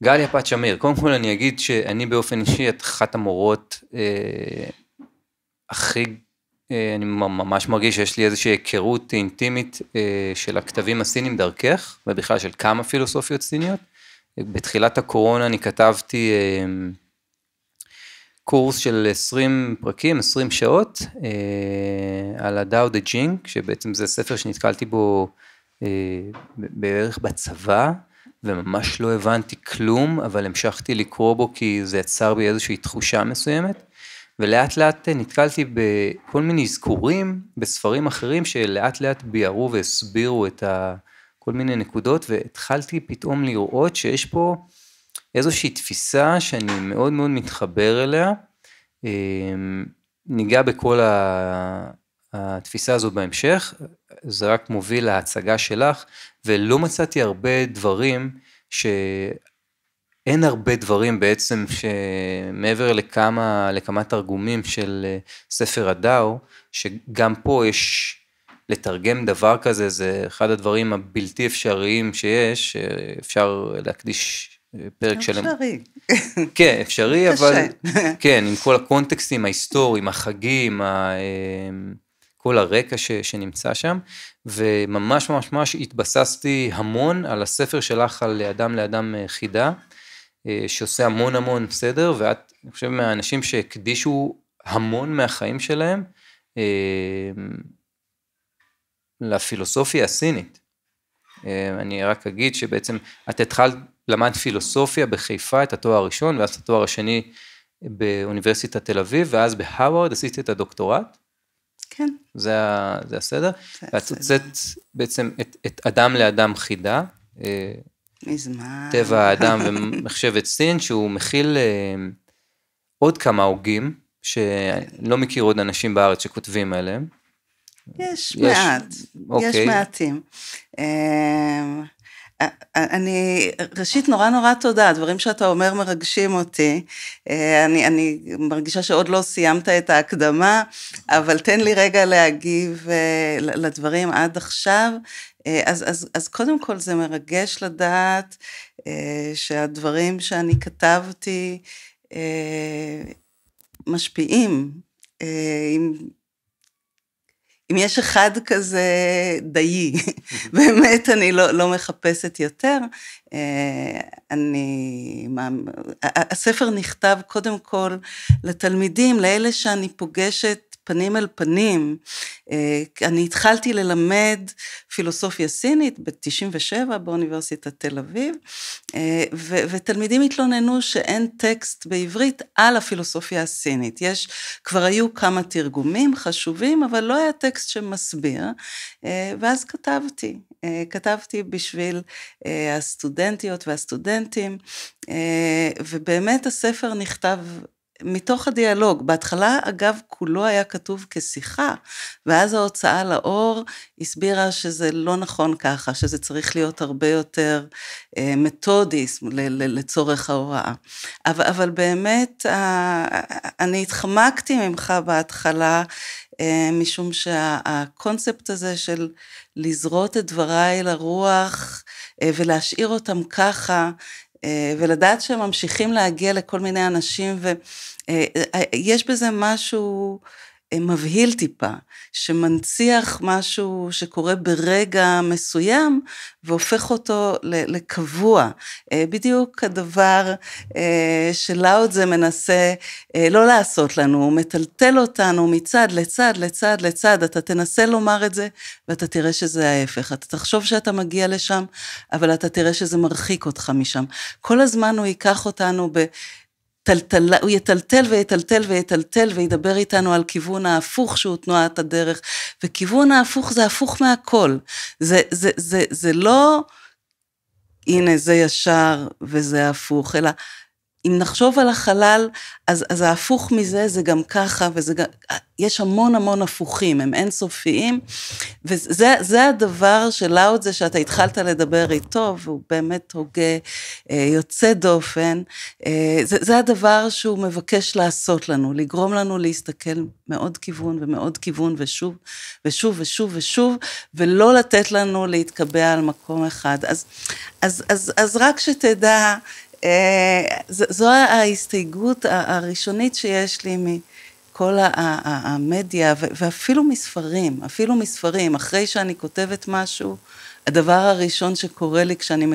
גליה פת שמיר, קודם כל אני אגיד שאני באופן אישי את אחת המורות הכי, אני ממש מרגיש שיש לי איזושהי היכרות אינטימית של הכתבים הסינים דרכך, ובכלל של כמה פילוסופיות סיניות. בתחילת הקורונה אני כתבתי קורס של 20 פרקים, 20 שעות, על הדאו דה ג'ינג, שבעצם זה ספר שנתקלתי בו בערך בצבא, וממש לא הבנתי כלום, אבל המשכתי לקרוא בו כי זה יצר בי איזושהי תחושה מסוימת, ולאט לאט נתקלתי בכל מיני אזכורים בספרים אחרים, שלאט לאט ביארו והסבירו את כל מיני נקודות, והתחלתי פתאום לראות שיש פה איזושהי תפיסה שאני מאוד מאוד מתחבר אליה, ניגע בכל התפיסה הזו בהמשך, זה רק מוביל להצגה שלך, ולא מצאתי הרבה דברים, שאין הרבה דברים בעצם, שמעבר לכמה תרגומים של ספר הדאו, שגם פה יש לתרגם דבר כזה, זה אחד הדברים הבלתי אפשריים שיש, אפשר להקדיש פרק שלם. אפשרי. כן, אפשרי, אבל כן, עם כל הקונטקסטים ההיסטוריים, החגים, כל הרקע שנמצא שם, וממש ממש ממש התבססתי המון על הספר שלך על אדם לאדם חידה, שעושה המון המון סדר, ואת, אני חושב, מהאנשים שהקדישו המון מהחיים שלהם, לפילוסופיה הסינית. אני רק אגיד שבעצם את התחלת למד פילוסופיה בחיפה, את התואר הראשון, ואז את התואר השני באוניברסיטת תל אביב, ואז בהרווארד עשית את הדוקטורט. כן. זה הסדר. ואת הוצאת בעצם את אדם לאדם חידה. מזמן. טבע האדם ומחשבת סין, שהוא מכיל עוד כמה הוגים, שלא מכיר עוד אנשים בארץ שכותבים עליהם. יש מעט, יש מעטים. אני ראשית נורא תודה, הדברים שאתה אומר מרגשים אותי, אני מרגישה שעוד לא סיימת את ההקדמה, אבל תן לי רגע להגיב לדברים עד עכשיו. אז קודם כל זה מרגש לדעת שהדברים שאני כתבתי משפיעים, אם יש אחד כזה דיי, באמת אני לא מחפשת יותר, הספר נכתב קודם כל לתלמידים, לאלה שאני פוגשת פנים אל פנים, אני התחלתי ללמד פילוסופיה סינית ב-97 באוניברסיטת תל אביב, ותלמידים התלוננו שאין טקסט בעברית על הפילוסופיה הסינית, כבר היו כמה תרגומים חשובים, אבל לא היה טקסט שמסביר, ואז כתבתי בשביל הסטודנטיות והסטודנטים, ובאמת הספר נכתב מתוך הדיאלוג, בהתחלה אגב כולו היה כתוב כשיחה, ואז ההוצאה לאור הסבירה שזה לא נכון ככה, שזה צריך להיות הרבה יותר מתודי לצורך ההוראה, אבל באמת אני התחמקתי ממך בהתחלה, משום שהקונספט הזה של לזרות את דבריי לרוח, ולהשאיר אותם ככה, ולדעת שהם ממשיכים להגיע לכל מיני אנשים, ויש בזה משהו מבהיל טיפה, שמנציח משהו שקורה ברגע מסוים, והופך אותו לקבוע. בדיוק הדבר שלאו זה מנסה לא לעשות לנו, הוא מטלטל אותנו מצד לצד, לצד לצד, אתה תנסה לומר את זה, ואתה תראה שזה ההפך, אתה תחשוב שאתה מגיע לשם, אבל אתה תראה שזה מרחיק אותך משם. כל הזמן הוא ייקח אותנו הוא יטלטל ויטלטל ויטלטל, וידבר איתנו על כיוון ההפוך שהוא תנועת הדרך, וכיוון ההפוך זה הפוך מהכל, זה לא, הנה זה ישר וזה הפוך, אלא אם נחשוב על החלל, אז ההפוך מזה זה גם ככה, יש המון המון הפוכים, הם אינסופיים, וזה הדבר שלאו זה שאתה התחלת לדבר איתו, והוא באמת הוגה, יוצא דופן, זה הדבר שהוא מבקש לעשות לנו, לגרום לנו להסתכל מאוד כיוון ומאוד כיוון, ושוב ושוב ושוב ושוב, ולא לתת לנו להתקבע על מקום אחד. אז רק שתדע, זו ההסתייגות הראשונית שיש לי מכל המדיה, ואפילו מספרים, אחרי שאני כותבת משהו, הדבר הראשון שקורה לי כשאני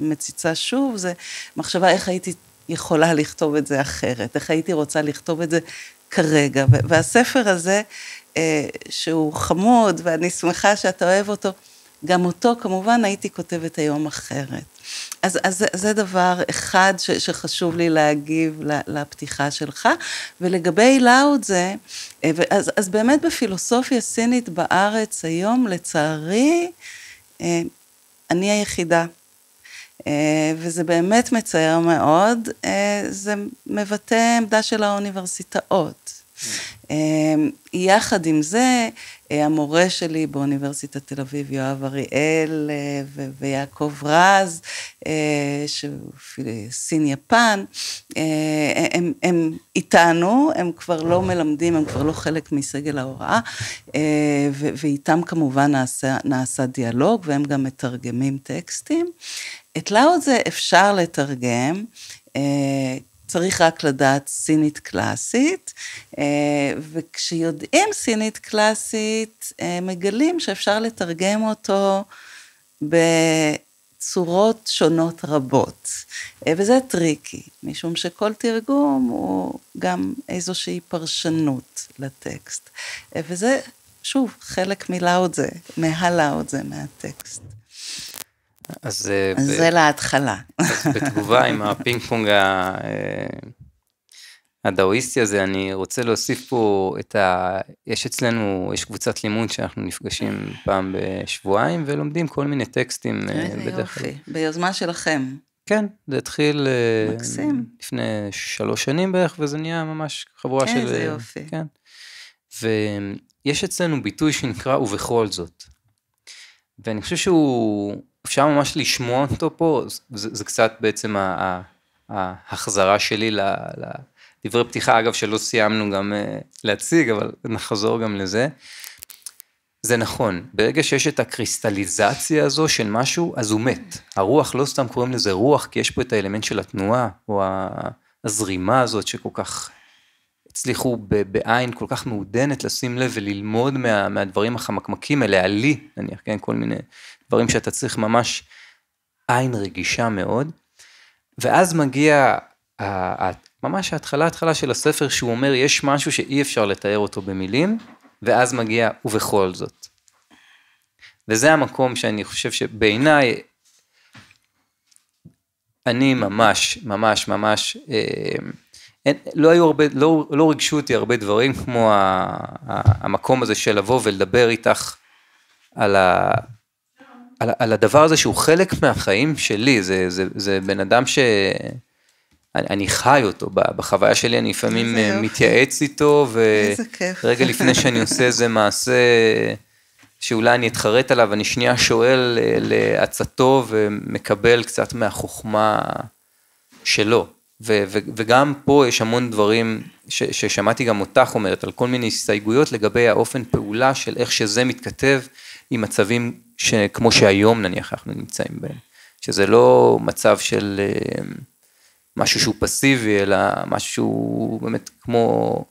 מציצה שוב, זה מחשבה איך הייתי יכולה לכתוב את זה אחרת, איך הייתי רוצה לכתוב את זה כרגע, והספר הזה, שהוא חמוד, ואני שמחה שאתה אוהב אותו, גם אותו כמובן הייתי כותבת היום אחרת. אז זה דבר אחד שחשוב לי להגיב לפתיחה שלך, ולגבי לאוד זה, אז באמת בפילוסופיה סינית בארץ היום, לצערי, אני היחידה, וזה באמת מצער מאוד, זה מבטא עמדה של האוניברסיטאות. יחד עם זה, המורה שלי באוניברסיטת תל אביב, יואב אריאל ויעקב רז, שהוא סין יפן, הם איתנו, הם כבר לא מלמדים, הם כבר לא חלק מסגל ההוראה, ואיתם כמובן נעשה דיאלוג, והם גם מתרגמים טקסטים. את לאוד זה אפשר לתרגם, צריך רק לדעת סינית קלאסית, וכשיודעים סינית קלאסית, מגלים שאפשר לתרגם אותו בצורות שונות רבות, וזה טריקי, משום שכל תרגום הוא גם איזושהי פרשנות לטקסט, וזה שוב חלק מלאוד זה, מהלאוד זה מהטקסט. אז זה להתחלה. אז בתגובה עם הפינג פונג הדאואיסטי הזה, אני רוצה להוסיף פה יש אצלנו, יש קבוצת לימוד שאנחנו נפגשים פעם בשבועיים, ולומדים כל מיני טקסטים. יופי, ביוזמה שלכם. כן, זה התחיל מקסים. לפני 3 שנים בערך, וזה נהיה ממש חבורה של... כן, זה יופי. כן. ויש אצלנו ביטוי שנקרא ובכל זאת. ואני חושב אפשר ממש לשמוע אותו פה, זה קצת בעצם ההחזרה שלי לדברי פתיחה, אגב שלא סיימנו גם להציג, אבל נחזור גם לזה. זה נכון, ברגע שיש את הקריסטליזציה הזו של משהו, אז הוא מת. הרוח, לא סתם קוראים לזה רוח, כי יש פה את האלמנט של התנועה, או הזרימה הזאת שכל כך הצליחו בעין כל כך מעודנת לשים לב וללמוד מהדברים החמקמקים, אלה עלי, נניח, כן, כל מיני דברים שאתה צריך ממש עין רגישה מאוד, ואז מגיע ממש ההתחלה של הספר, שהוא אומר, יש משהו שאי אפשר לתאר אותו במילים, ואז מגיע ובכל זאת. וזה המקום שאני חושב שבעיניי, אני ממש, לא רגשו אותי הרבה דברים, כמו המקום הזה של לבוא ולדבר איתך על הדבר הזה שהוא חלק מהחיים שלי, זה בן אדם שאני חי אותו, בחוויה שלי אני לפעמים מתייעץ איתו, ורגע לפני שאני עושה איזה מעשה, שאולי אני אתחרט עליו, אני שנייה שואל לעצתו, ומקבל קצת מהחוכמה שלו, וגם פה יש המון דברים, ששמעתי גם אותך אומרת, על כל מיני הסתייגויות, לגבי האופן פעולה, של איך שזה מתכתב, עם מצבים כמו שהיום נניח אנחנו נמצאים בהם, שזה לא מצב של משהו שהוא פסיבי, אלא משהו שהוא באמת כמו,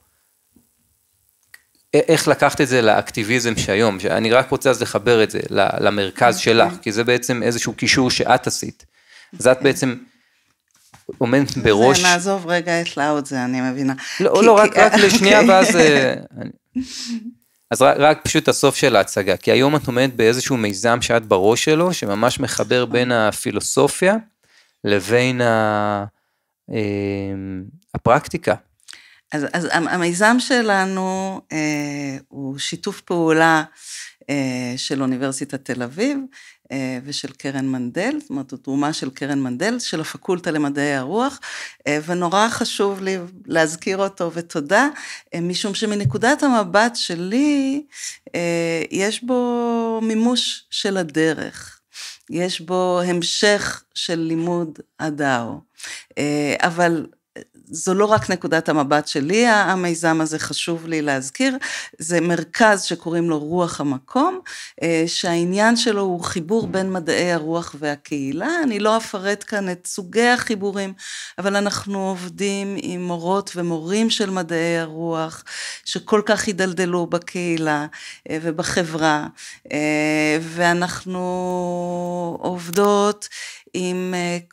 איך לקחת את זה לאקטיביזם שהיום, שאני רק רוצה אז לחבר את זה למרכז שלך, כי זה בעצם איזשהו קישור שאת עשית, אז את בעצם עומדת בראש. נעזוב רגע את לאוד זה, אני מבינה. לא, רק לשנייה, ואז... אז רק פשוט הסוף של ההצגה, כי היום את עומדת באיזשהו מיזם שאת בראש שלו, שממש מחבר בין הפילוסופיה לבין הפרקטיקה. אז המיזם שלנו הוא שיתוף פעולה של אוניברסיטת תל אביב ושל קרן מנדל, זאת אומרת, תרומה של קרן מנדל, של הפקולטה למדעי הרוח, ונורא חשוב לי להזכיר אותו ותודה, משום שמנקודת המבט שלי, יש בו מימוש של הדרך, יש בו המשך של לימוד הדאו, אבל זו לא רק נקודת המבט שלי, המיזם הזה חשוב לי להזכיר, זה מרכז שקוראים לו רוח המקום, שהעניין שלו הוא חיבור בין מדעי הרוח והקהילה, אני לא אפרט כאן את סוגי החיבורים, אבל אנחנו עובדים עם מורות ומורים של מדעי הרוח, שכל כך הידלדלו בקהילה ובחברה, ואנחנו עובדות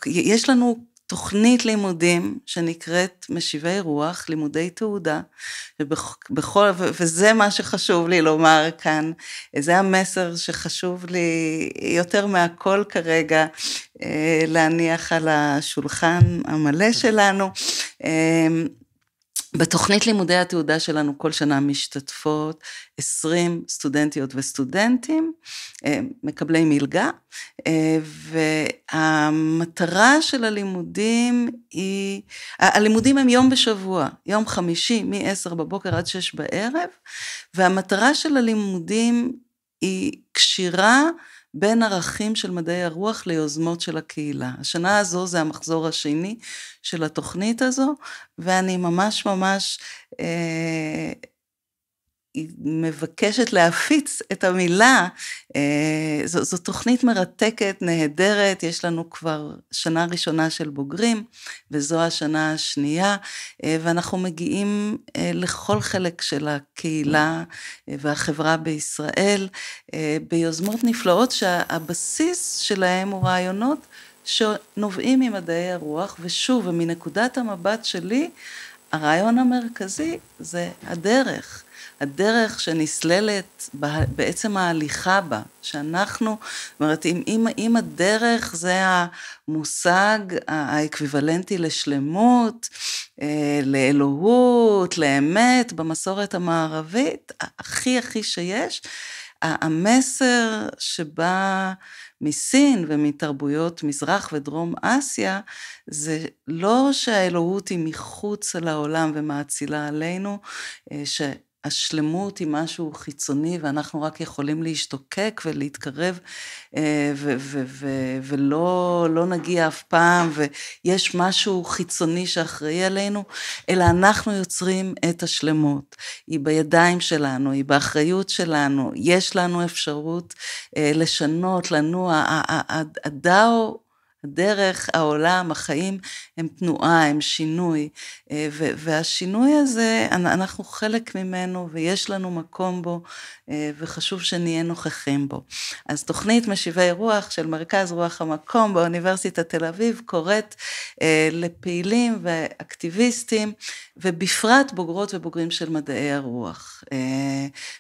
יש לנו תוכנית לימודים שנקראת משיבי רוח, לימודי תעודה, וזה מה שחשוב לי לומר כאן, זה המסר שחשוב לי יותר מהכל כרגע, להניח על השולחן המלא שלנו. בתוכנית לימודי התעודה שלנו כל שנה משתתפות 20 סטודנטיות וסטודנטים, מקבלי מלגה, והמטרה של הלימודים היא, הלימודים הם יום בשבוע, יום חמישי מ-10 בבוקר עד 6 בערב, והמטרה של הלימודים היא קשירה, בין ערכים של מדעי הרוח ליוזמות של הקהילה. השנה הזו זה המחזור השני של התוכנית הזו, ואני ממש מבקשת להפיץ את המילה, זו תוכנית מרתקת, נהדרת, יש לנו כבר שנה ראשונה של בוגרים, וזו השנה השנייה, ואנחנו מגיעים לכל חלק של הקהילה והחברה בישראל, ביוזמות נפלאות שהבסיס שלהם הוא רעיונות שנובעים ממדעי הרוח, ושוב, ומנקודת המבט שלי, הרעיון המרכזי זה הדרך. הדרך שנסללת בעצם ההליכה בה, שאנחנו, זאת אומרת, אם הדרך זה המושג האקוויוולנטי לשלמות, לאלוהות, לאמת, במסורת המערבית, הכי שיש, המסר שבא מסין ומתרבויות מזרח ודרום אסיה, זה לא שהאלוהות היא מחוץ לעולם ומאצילה עלינו, השלמות היא משהו חיצוני, ואנחנו רק יכולים להשתוקק ולהתקרב, ולא נגיע אף פעם, ויש משהו חיצוני שאחראי עלינו, אלא אנחנו יוצרים את השלמות. היא בידיים שלנו, היא באחריות שלנו, יש לנו אפשרות לשנות, לנוע, הדאו, הדרך, העולם, החיים, הם תנועה, הם שינוי, והשינוי הזה, אנחנו חלק ממנו, ויש לנו מקום בו, וחשוב שנהיה נוכחים בו. אז תוכנית משיבי רוח של מרכז רוח המקום באוניברסיטת תל אביב, קוראת לפעילים ואקטיביסטים, ובפרט בוגרות ובוגרים של מדעי הרוח.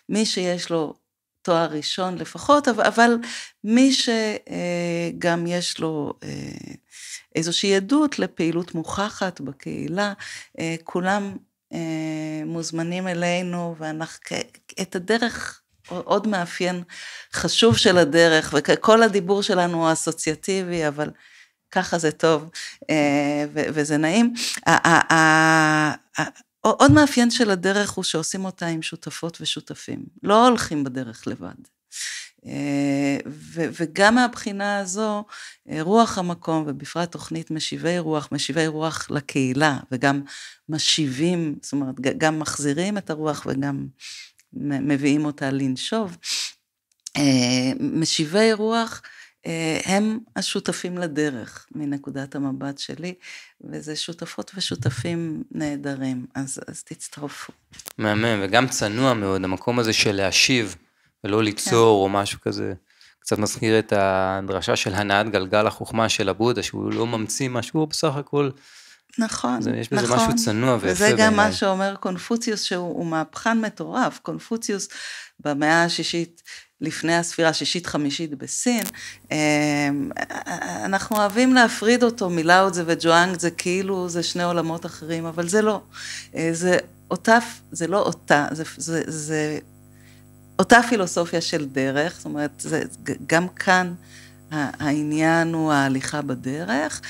מי שיש לו תואר ראשון לפחות, אבל מי שגם יש לו איזושהי עדות לפעילות מוכחת בקהילה, כולם מוזמנים אלינו, את הדרך, עוד מאפיין חשוב של הדרך, וכל הדיבור שלנו הוא אסוציאטיבי, אבל ככה זה טוב, וזה נעים. עוד מאפיין של הדרך הוא שעושים אותה עם שותפות ושותפים, לא הולכים בדרך לבד. וגם מהבחינה הזו, רוח המקום, ובפרט תוכנית משיבי רוח לקהילה, וגם משיבים, זאת אומרת, גם מחזירים את הרוח, וגם מביאים אותה לנשוב. משיבי רוח, הם השותפים לדרך מנקודת המבט שלי, וזה שותפות ושותפים נהדרים, אז תצטרפו. מהמם, וגם צנוע מאוד, המקום הזה של להשיב, ולא ליצור או משהו כזה, קצת מזכיר את הדרשה של הנעת גלגל החוכמה של הבודה, שהוא לא ממציא משהו, הוא בסך הכל, נכון, יש בזה משהו צנוע ויפה. וזה גם מה שאומר קונפוציוס, שהוא מהפכן מטורף, קונפוציוס במאה השישית, לפני הספירה השישית-חמישית בסין, אנחנו אוהבים להפריד אותו מלאו זה וג'ואנג, זה כאילו, זה שני עולמות אחרים, אבל זה לא. זה לא אותה, זה אותה פילוסופיה של דרך, זאת אומרת, גם כאן העניין הוא ההליכה בדרך,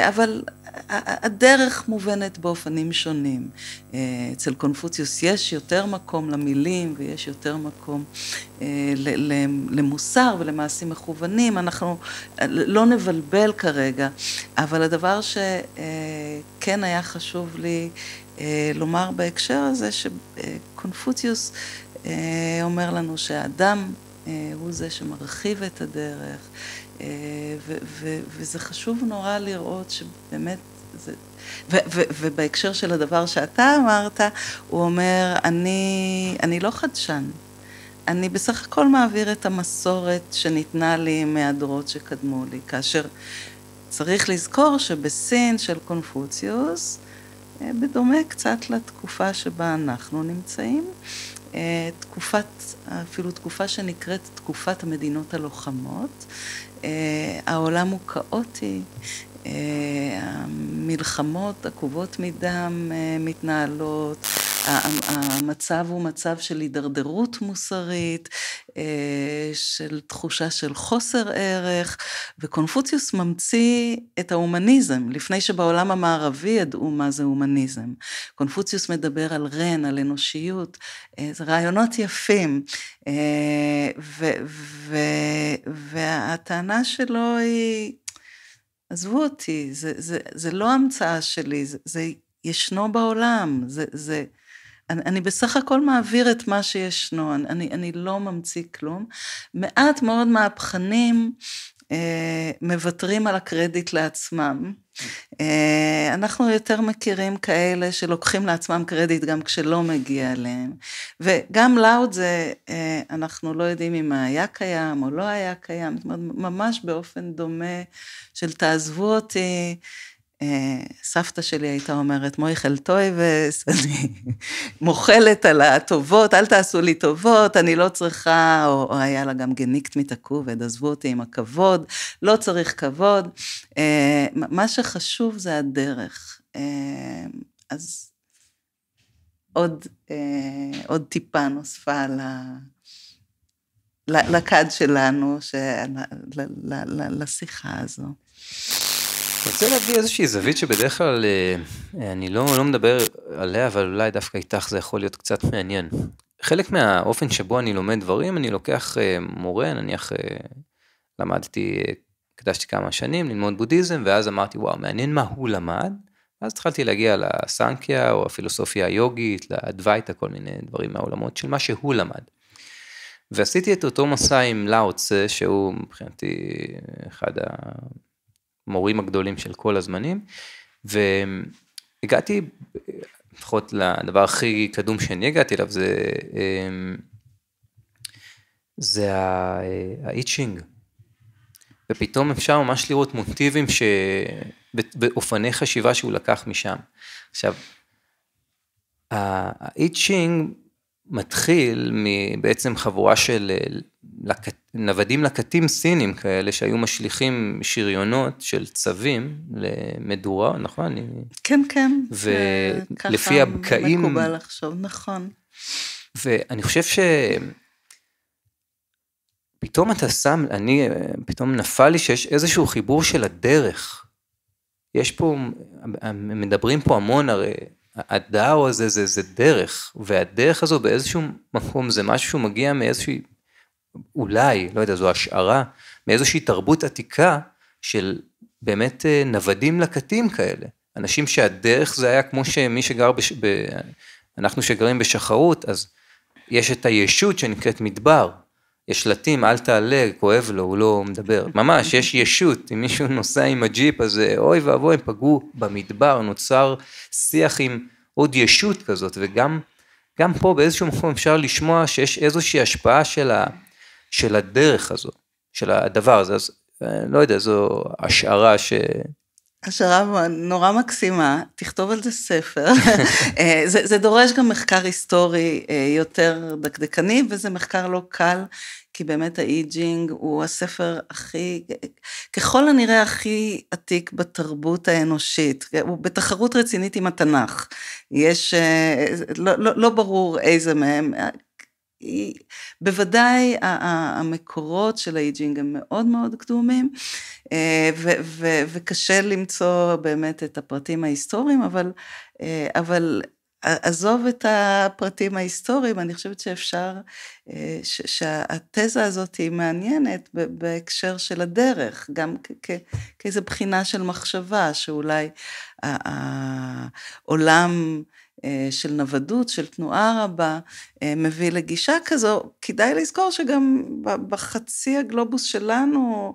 אבל הדרך מובנת באופנים שונים. אצל קונפוציוס יש יותר מקום למילים ויש יותר מקום למוסר ולמעשים מכוונים. אנחנו לא נבלבל כרגע, אבל הדבר שכן היה חשוב לי לומר בהקשר הזה, שקונפוציוס אומר לנו שהאדם הוא זה שמרחיב את הדרך, וזה חשוב נורא לראות שבאמת זה, ובהקשר של הדבר שאתה אמרת, הוא אומר, אני לא חדשן, אני בסך הכל מעביר את המסורת שניתנה לי מהדורות שקדמו לי, כאשר צריך לזכור שבסין של קונפוציוס, בדומה קצת לתקופה שבה אנחנו נמצאים, אפילו תקופה שנקראת תקופת המדינות הלוחמות, העולם הוא כאוטי, המלחמות עקובות מדם מתנהלות, המצב הוא מצב של הידרדרות מוסרית, של תחושה של חוסר ערך, וקונפוציוס ממציא את ההומניזם, לפני שבעולם המערבי ידעו מה זה הומניזם. קונפוציוס מדבר על רן, על אנושיות, זה רעיונות יפים, והטענה שלו היא, עזבו אותי, זה לא המצאה שלי, זה ישנו בעולם, אני בסך הכל מעביר את מה שישנו, אני לא ממציא כלום. מעט מאוד מהפכנים מוותרים על הקרדיט לעצמם. אנחנו יותר מכירים כאלה שלוקחים לעצמם קרדיט גם כשלא מגיע אליהם. וגם לאוד זה, אנחנו לא יודעים אם היה קיים או לא היה קיים, זאת אומרת, ממש באופן דומה של תעזבו אותי, סבתא שלי הייתה אומרת, מויכל טויבס, אני מוכלת על הטובות, אל תעשו לי טובות, אני לא צריכה, או היה לה גם גניקט מתעכובד, עזבו אותי עם הכבוד, לא צריך כבוד, מה שחשוב זה הדרך, אז עוד טיפה נוספה לקד שלנו, לשיחה הזו. אני רוצה להביא איזושהי זווית שבדרך כלל אני לא מדבר עליה, אבל אולי דווקא איתך זה יכול להיות קצת מעניין. חלק מהאופן שבו אני לומד דברים, אני לוקח מורה, נניח הקדשתי כמה שנים ללמוד בודהיזם, ואז אמרתי, וואו, מעניין מה הוא למד, ואז התחלתי להגיע לסנקיה, או הפילוסופיה היוגית, לאדווייתא, כל מיני דברים מהעולמות של מה שהוא למד. ועשיתי את אותו מסע עם לאו צה, שהוא מבחינתי אחד המורים הגדולים של כל הזמנים, והגעתי, לפחות לדבר הכי קדום שאני הגעתי אליו, זה האיצ'ינג, ופתאום אפשר ממש לראות מוטיבים באופני חשיבה שהוא לקח משם. עכשיו, האיצ'ינג מתחיל בעצם חבורה של נוודים לקטים סינים כאלה, שהיו משליכים שריונות של צווים למדורה, נכון? כן, כן. ולפי הבקעים. מקובל לחשוב, נכון. ואני חושב פתאום אתה שם, פתאום נפל לי שיש איזשהו חיבור של הדרך. יש פה, מדברים פה המון, הרי הדאו הזה זה דרך, והדרך הזו באיזשהו מקום זה משהו שהוא מגיע מאיזושהי, אולי, לא יודע, זו השערה, מאיזושהי תרבות עתיקה של באמת נוודים לקטים כאלה. אנשים שהדרך זה היה כמו שמי שגר, אנחנו שגרים בשחרות, אז יש את הישות שנקראת מדבר. יש שלטים, אל תעלה, כואב לו, הוא לא מדבר. ממש, יש ישות, אם מישהו נוסע עם הג'יפ, אז אוי ואבוי, הם פגעו במדבר, נוצר שיח עם עוד ישות כזאת, וגם פה באיזשהו מקום אפשר לשמוע שיש איזושהי השפעה של הדרך הזו, של הדבר הזה, אז לא יודע, זו השערה השערה נורא מקסימה, תכתוב על זה ספר, זה דורש גם מחקר היסטורי יותר דקדקני, וזה מחקר לא קל, כי באמת האיג'ינג הוא הספר ככל הנראה הכי עתיק בתרבות האנושית, הוא בתחרות רצינית עם התנ"ך, יש, לא ברור איזה מהם, בוודאי המקורות של האיג'ינג הם מאוד מאוד קדומים, וקשה למצוא באמת את הפרטים ההיסטוריים, אבל עזוב את הפרטים ההיסטוריים, אני חושבת שאפשר, שהתזה הזאת היא מעניינת בהקשר של הדרך, גם כאיזו בחינה של מחשבה, שאולי העולם של נוודות, של תנועה רבה, מביא לגישה כזו. כדאי לזכור שגם בחצי הגלובוס שלנו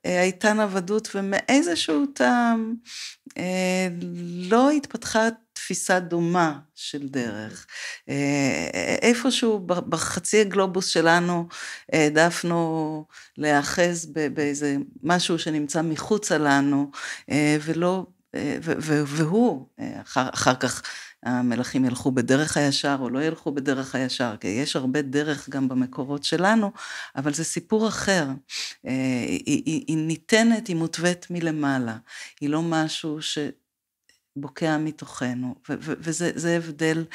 הייתה נוודות, ומאיזשהו טעם לא התפתחה תפיסה דומה של דרך. איפשהו בחצי הגלובוס שלנו העדפנו להיאחז באיזה משהו שנמצא מחוץ לנו, והוא אחר כך המלכים ילכו בדרך הישר או לא ילכו בדרך הישר, כי יש הרבה דרך גם במקורות שלנו, אבל זה סיפור אחר. היא ניתנת, היא מוטבעת מלמעלה, היא לא משהו שבוקע מתוכנו, וזה הבדל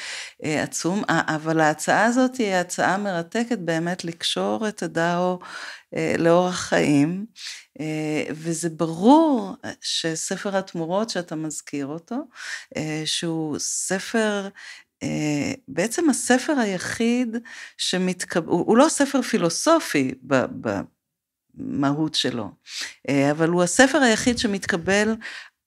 עצום, אבל ההצעה הזאת היא הצעה מרתקת באמת לקשור את הדאו לאורח חיים, וזה ברור שספר התמורות שאתה מזכיר אותו, שהוא ספר, בעצם הספר היחיד הוא לא ספר פילוסופי במהות שלו, אבל הוא הספר היחיד שמתקבל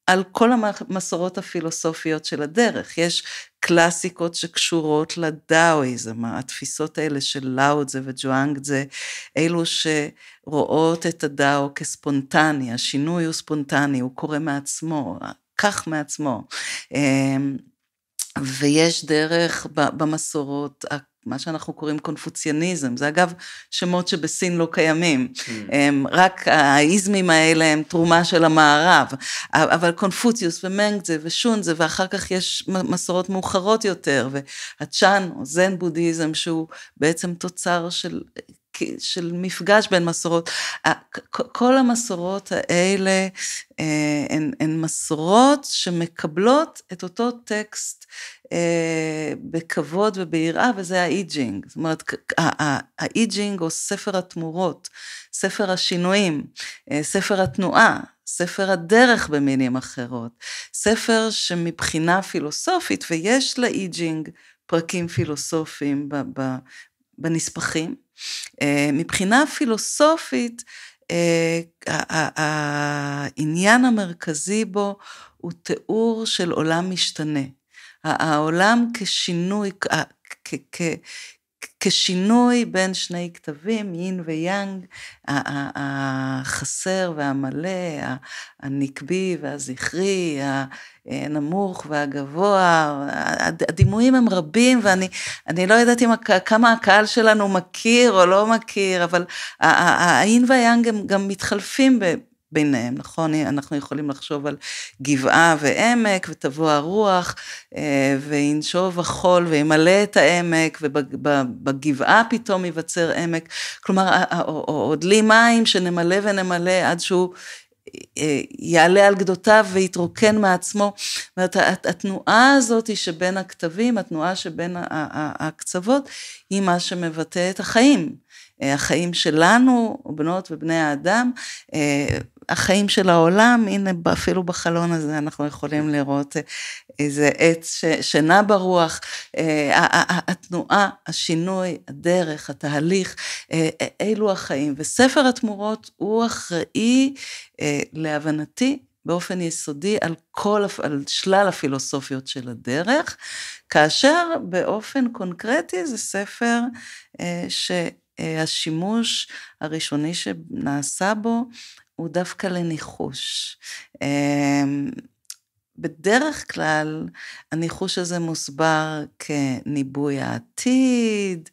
על כל המסורות הפילוסופיות של הדרך. יש קלאסיקות שקשורות לדאואיזם, התפיסות האלה של לאו צזה וג'ואנג צזה, אלו שרואות את הדאו כספונטני, השינוי הוא ספונטני, הוא קורה מעצמו, כך מעצמו. ויש דרך במסורות, מה שאנחנו קוראים קונפוציאניזם, זה אגב שמות שבסין לא קיימים, רק האיזמים האלה הם תרומה של המערב, אבל קונפוציוס ומנגצה ושונזה, ואחר כך יש מסורות מאוחרות יותר, והצ'אן או זן בודהיזם, שהוא בעצם תוצר של מפגש בין מסורות. כל המסורות האלה הן מסורות שמקבלות את אותו טקסט בכבוד וביראה, וזה האיג'ינג. זאת אומרת, האיג'ינג או ספר התמורות, ספר השינויים, ספר התנועה, ספר הדרך במילים אחרות, ספר שמבחינה פילוסופית, ויש לאיג'ינג פרקים פילוסופיים בנספחים, מבחינה פילוסופית, העניין המרכזי בו הוא תיאור של עולם משתנה. העולם כשינוי, כשינוי בין שני כתבים, יין ויאנג, החסר והמלא, הנקבי והזכרי, הנמוך והגבוה, הדימויים הם רבים, ואני לא יודעת כמה הקהל שלנו מכיר או לא מכיר, אבל היין והיאנג הם גם מתחלפים ביניהם, נכון? אנחנו יכולים לחשוב על גבעה ועמק, ותבוא הרוח, וינשוב החול, וימלא את העמק, ובגבעה פתאום ייווצר עמק, כלומר, או דלי מים שנמלא ונמלא, עד שהוא יעלה על גדותיו ויתרוקן מעצמו. זאת אומרת, התנועה הזאת היא שבין הכתבים, התנועה שבין הקצוות, היא מה שמבטא את החיים. החיים שלנו, בנות ובני האדם, החיים של העולם, הנה אפילו בחלון הזה אנחנו יכולים לראות איזה עץ שנע ברוח, התנועה, השינוי, הדרך, התהליך, אלו החיים. וספר התמורות הוא אחראי להבנתי באופן יסודי על שלל הפילוסופיות של הדרך, כאשר באופן קונקרטי זה ספר שהשימוש הראשוני שנעשה בו הוא דווקא לניחוש. בדרך כלל הניחוש הזה מוסבר כניבוי העתיד,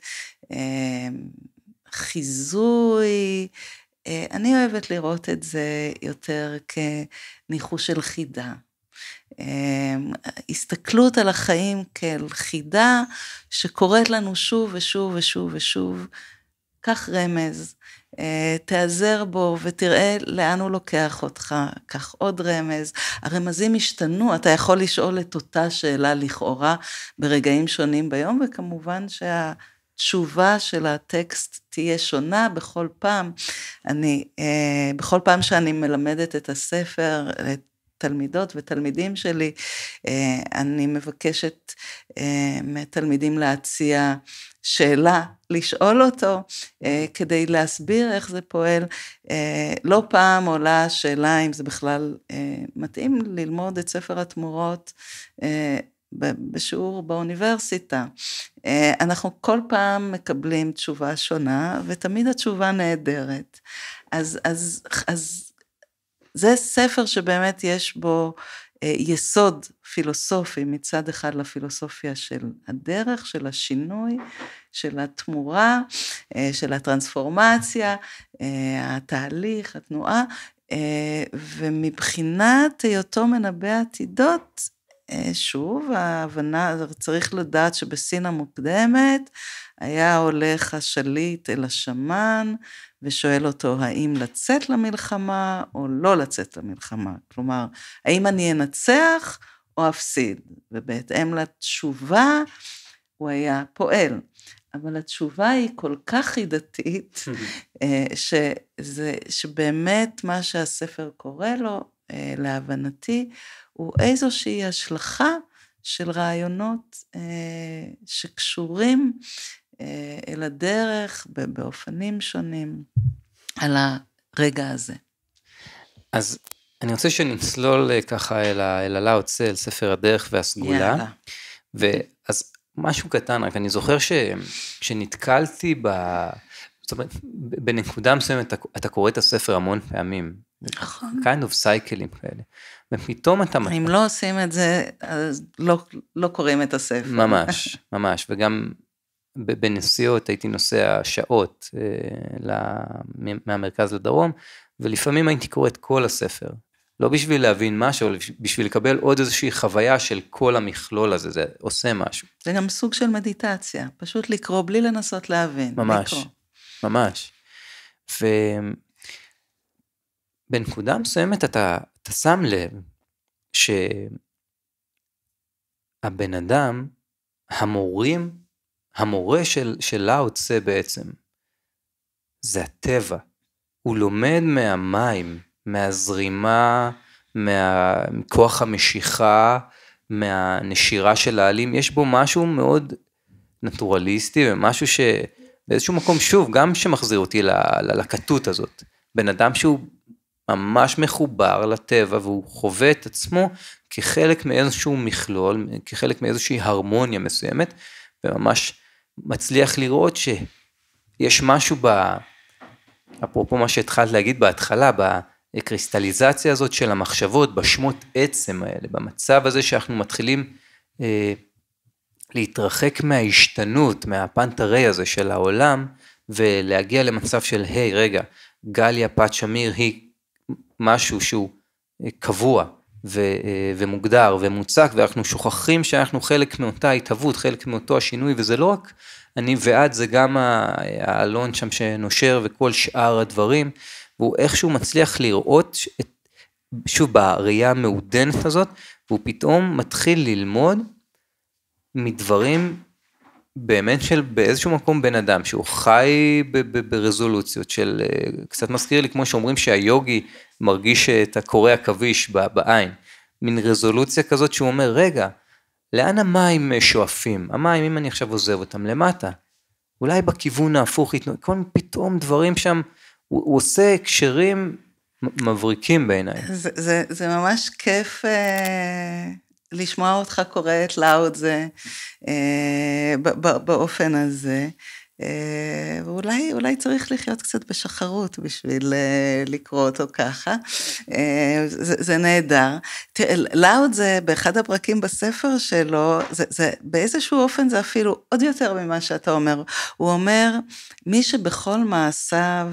חיזוי, אני אוהבת לראות את זה יותר כניחוש של חידה. הסתכלות על החיים כאל חידה שקוראת לנו שוב ושוב ושוב ושוב, כך רמז, תעזר בו ותראה לאן הוא לוקח אותך, כך עוד רמז, הרמזים השתנו, אתה יכול לשאול את אותה שאלה לכאורה ברגעים שונים ביום, וכמובן התשובה של הטקסט תהיה שונה בכל פעם. בכל פעם שאני מלמדת את הספר, תלמידות ותלמידים שלי, אני מבקשת מתלמידים להציע שאלה, לשאול אותו, כדי להסביר איך זה פועל. לא פעם עולה השאלה אם זה בכלל מתאים ללמוד את ספר התמורות בשיעור באוניברסיטה. אנחנו כל פעם מקבלים תשובה שונה, ותמיד התשובה נהדרת. אז זה ספר שבאמת יש בו יסוד פילוסופי, מצד אחד לפילוסופיה של הדרך, של השינוי, של התמורה, של הטרנספורמציה, התהליך, התנועה, ומבחינת היותו מנבא עתידות, שוב, ההבנה, צריך לדעת שבסין המוקדמת, היה הולך השליט אל השמן, ושואל אותו האם לצאת למלחמה או לא לצאת למלחמה. כלומר, האם אני אנצח או אפסיד? ובהתאם לתשובה, הוא היה פועל. אבל התשובה היא כל כך חידתית, שבאמת מה שהספר קורא לו, להבנתי, הוא איזושהי השלכה של רעיונות שקשורים אל הדרך באופנים שונים על הרגע הזה. אז אני רוצה שנצלול ככה אל הלאו צה, אל ספר הדרך והסגולה. יאללה. ואז משהו קטן, רק אני זוכר שנתקלתי זאת אומרת, בנקודה מסוימת אתה קורא את הספר המון פעמים. נכון. kind of cycling כאלה. ופתאום אתה... אם לא עושים את זה, אז לא קוראים את הספר. ממש, ממש. וגם בנסיעות הייתי נוסע שעות מהמרכז לדרום, ולפעמים הייתי קורא את כל הספר. לא בשביל להבין משהו, אלא בשביל לקבל עוד איזושהי חוויה של כל המכלול הזה, זה עושה משהו. זה גם סוג של מדיטציה, פשוט לקרוא בלי לנסות להבין. ממש, לקרוא. ממש. ובנקודה מסוימת אתה שם לב שהבן אדם, המורה של לאו צה בעצם, זה הטבע. הוא לומד מהמים, מהזרימה, מכוח המשיכה, מהנשירה של העלים. יש בו משהו מאוד נטורליסטי, ומשהו שבאיזשהו מקום שוב, גם שמחזיר אותי ללקטות הזאת. בן אדם שהוא ממש מחובר לטבע, והוא חווה את עצמו כחלק מאיזשהו מכלול, כחלק מאיזושהי הרמוניה מסוימת, וממש מצליח לראות שיש משהו אפרופו מה שהתחלת להגיד בהתחלה, בקריסטליזציה הזאת של המחשבות, בשמות עצם האלה, במצב הזה שאנחנו מתחילים להתרחק מההשתנות, מהפנטרי הזה של העולם, ולהגיע למצב של, היי, רגע, גליה פת שמיר היא משהו שהוא קבוע, ומוגדר ומוצק, ואנחנו שוכחים שאנחנו חלק מאותה התהוות, חלק מאותו השינוי, וזה לא רק אני ועד, זה גם האלון שם שנושר וכל שאר הדברים, והוא איכשהו מצליח לראות, שוב בראייה המעודנת הזאת, והוא פתאום מתחיל ללמוד מדברים באמת של באיזשהו מקום בן אדם, שהוא חי ברזולוציות של, קצת מזכיר לי כמו שאומרים שהיוגי מרגיש את הקורא הכביש בעין, מין רזולוציה כזאת שהוא אומר, רגע, לאן המים שואפים? המים, אם אני עכשיו עוזב אותם למטה, אולי בכיוון ההפוך, כל פתאום דברים שם, הוא עושה הקשרים מבריקים בעיניי. זה ממש כיף לשמוע אותך קורא את לאו צה באופן הזה, ואולי צריך לחיות קצת בשחרות בשביל לקרוא אותו ככה, זה נהדר. תראה, לאו צה באחד הפרקים בספר שלו, באיזשהו אופן זה אפילו עוד יותר ממה שאתה אומר, הוא אומר, מי שבכל מעשיו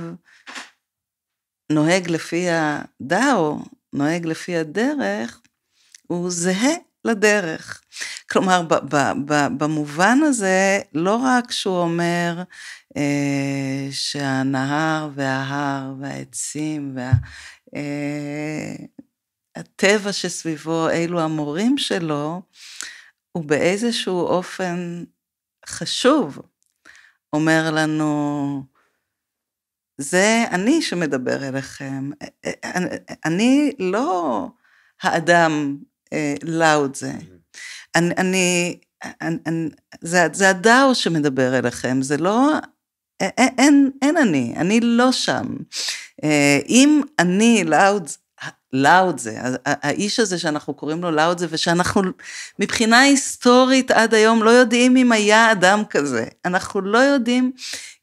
נוהג לפי הדאו, נוהג לפי הדרך, הוא זהה לדרך. כלומר, במובן הזה, לא רק שהוא אומר שהנהר וההר והעצים והטבע שסביבו, אלו המורים שלו, הוא באיזשהו אופן חשוב, אומר לנו, זה אני שמדבר אליכם, אני לא האדם לאוד זה, זה הדאו שמדבר אליכם, זה לא, אין אני לא שם, אם אני לאוד זה, האיש הזה שאנחנו קוראים לו לאוד זה, ושאנחנו מבחינה היסטורית עד היום לא יודעים אם היה אדם כזה, אנחנו לא יודעים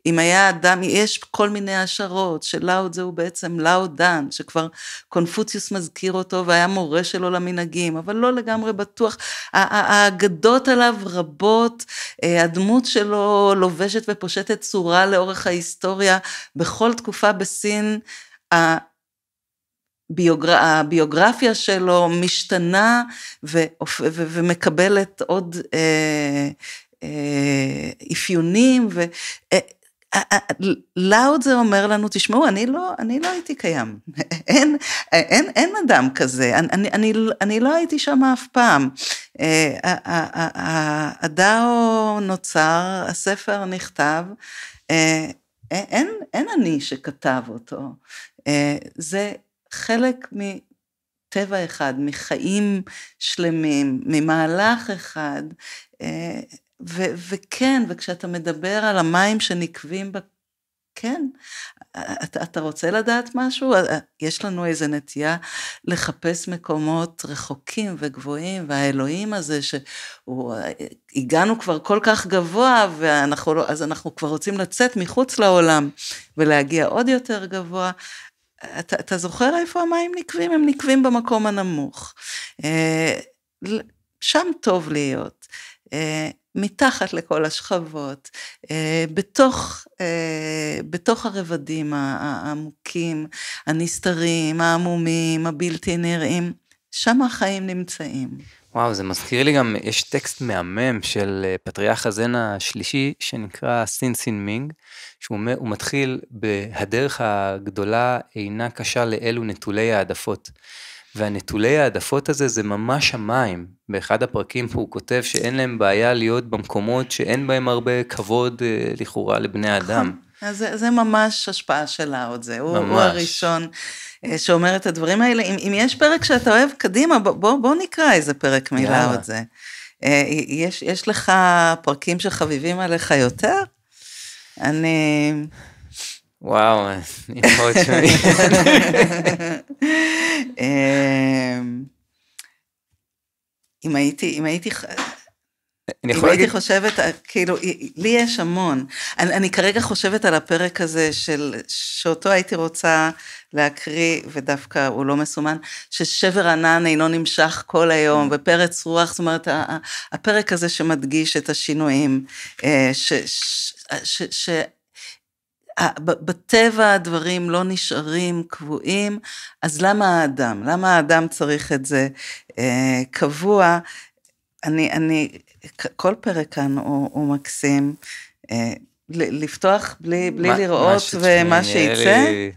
אם היה אדם, יש כל מיני השערות, שלאוד זה הוא בעצם לאוד דן, שכבר קונפוציוס מזכיר אותו, והיה מורה שלו למנהגים, אבל לא לגמרי בטוח, האגדות עליו רבות, הדמות שלו לובשת ופושטת צורה לאורך ההיסטוריה, בכל תקופה בסין, הביוגרפיה שלו משתנה, ומקבלת עוד אפיונים, לאוד זה אומר לנו, תשמעו, אני לא הייתי קיים, אין אדם כזה, אני לא הייתי שם אף פעם, הדאו נוצר, הספר נכתב, אין אני שכתב אותו, זה חלק מטבע אחד, מחיים שלמים, ממהלך אחד, וכן, וכשאתה מדבר על המים שנקבים כן, אתה רוצה לדעת משהו? יש לנו איזו נטייה לחפש מקומות רחוקים וגבוהים, והאלוהים הזה שהגענו כבר כל כך גבוה, אז אנחנו כבר רוצים לצאת מחוץ לעולם, ולהגיע עוד יותר גבוה. אתה זוכר איפה המים נקבים? הם נקבים במקום הנמוך. שם טוב להיות. מתחת לכל השכבות, בתוך הרבדים העמוקים, הנסתרים, העמומים, הבלתי נראים, שם החיים נמצאים. וואו, זה מזכיר לי גם, יש טקסט מהמם של פטריארך הזן השלישי, שנקרא סין סין מינג, שהוא מתחיל בהדרך הגדולה אינה קשה לאלו נטולי העדפות. והנטולי העדפות הזה זה ממש המים. באחד הפרקים פה הוא כותב שאין להם בעיה להיות במקומות שאין בהם הרבה כבוד לכאורה לבני אדם. אז זה ממש השפעה שלה עוד זה. הוא הראשון שאומר את הדברים האלה. אם יש פרק שאתה אוהב, קדימה, בוא נקרא איזה פרק מילה עוד זה. יש לך פרקים שחביבים עליך יותר? וואו, יכול להיות שמי. אם הייתי חושבת, כאילו, לי יש המון. אני כרגע חושבת על הפרק הזה, שאותו הייתי רוצה להקריא, ודווקא הוא לא מסומן, ששבר ענן אינו נמשך כל היום, ופרץ רוח, זאת אומרת, הפרק הזה שמדגיש את השינויים, בטבע הדברים לא נשארים קבועים, אז למה האדם צריך את זה קבוע? כל פרק כאן הוא מקסים, לפתוח בלי לראות ומה שיצא.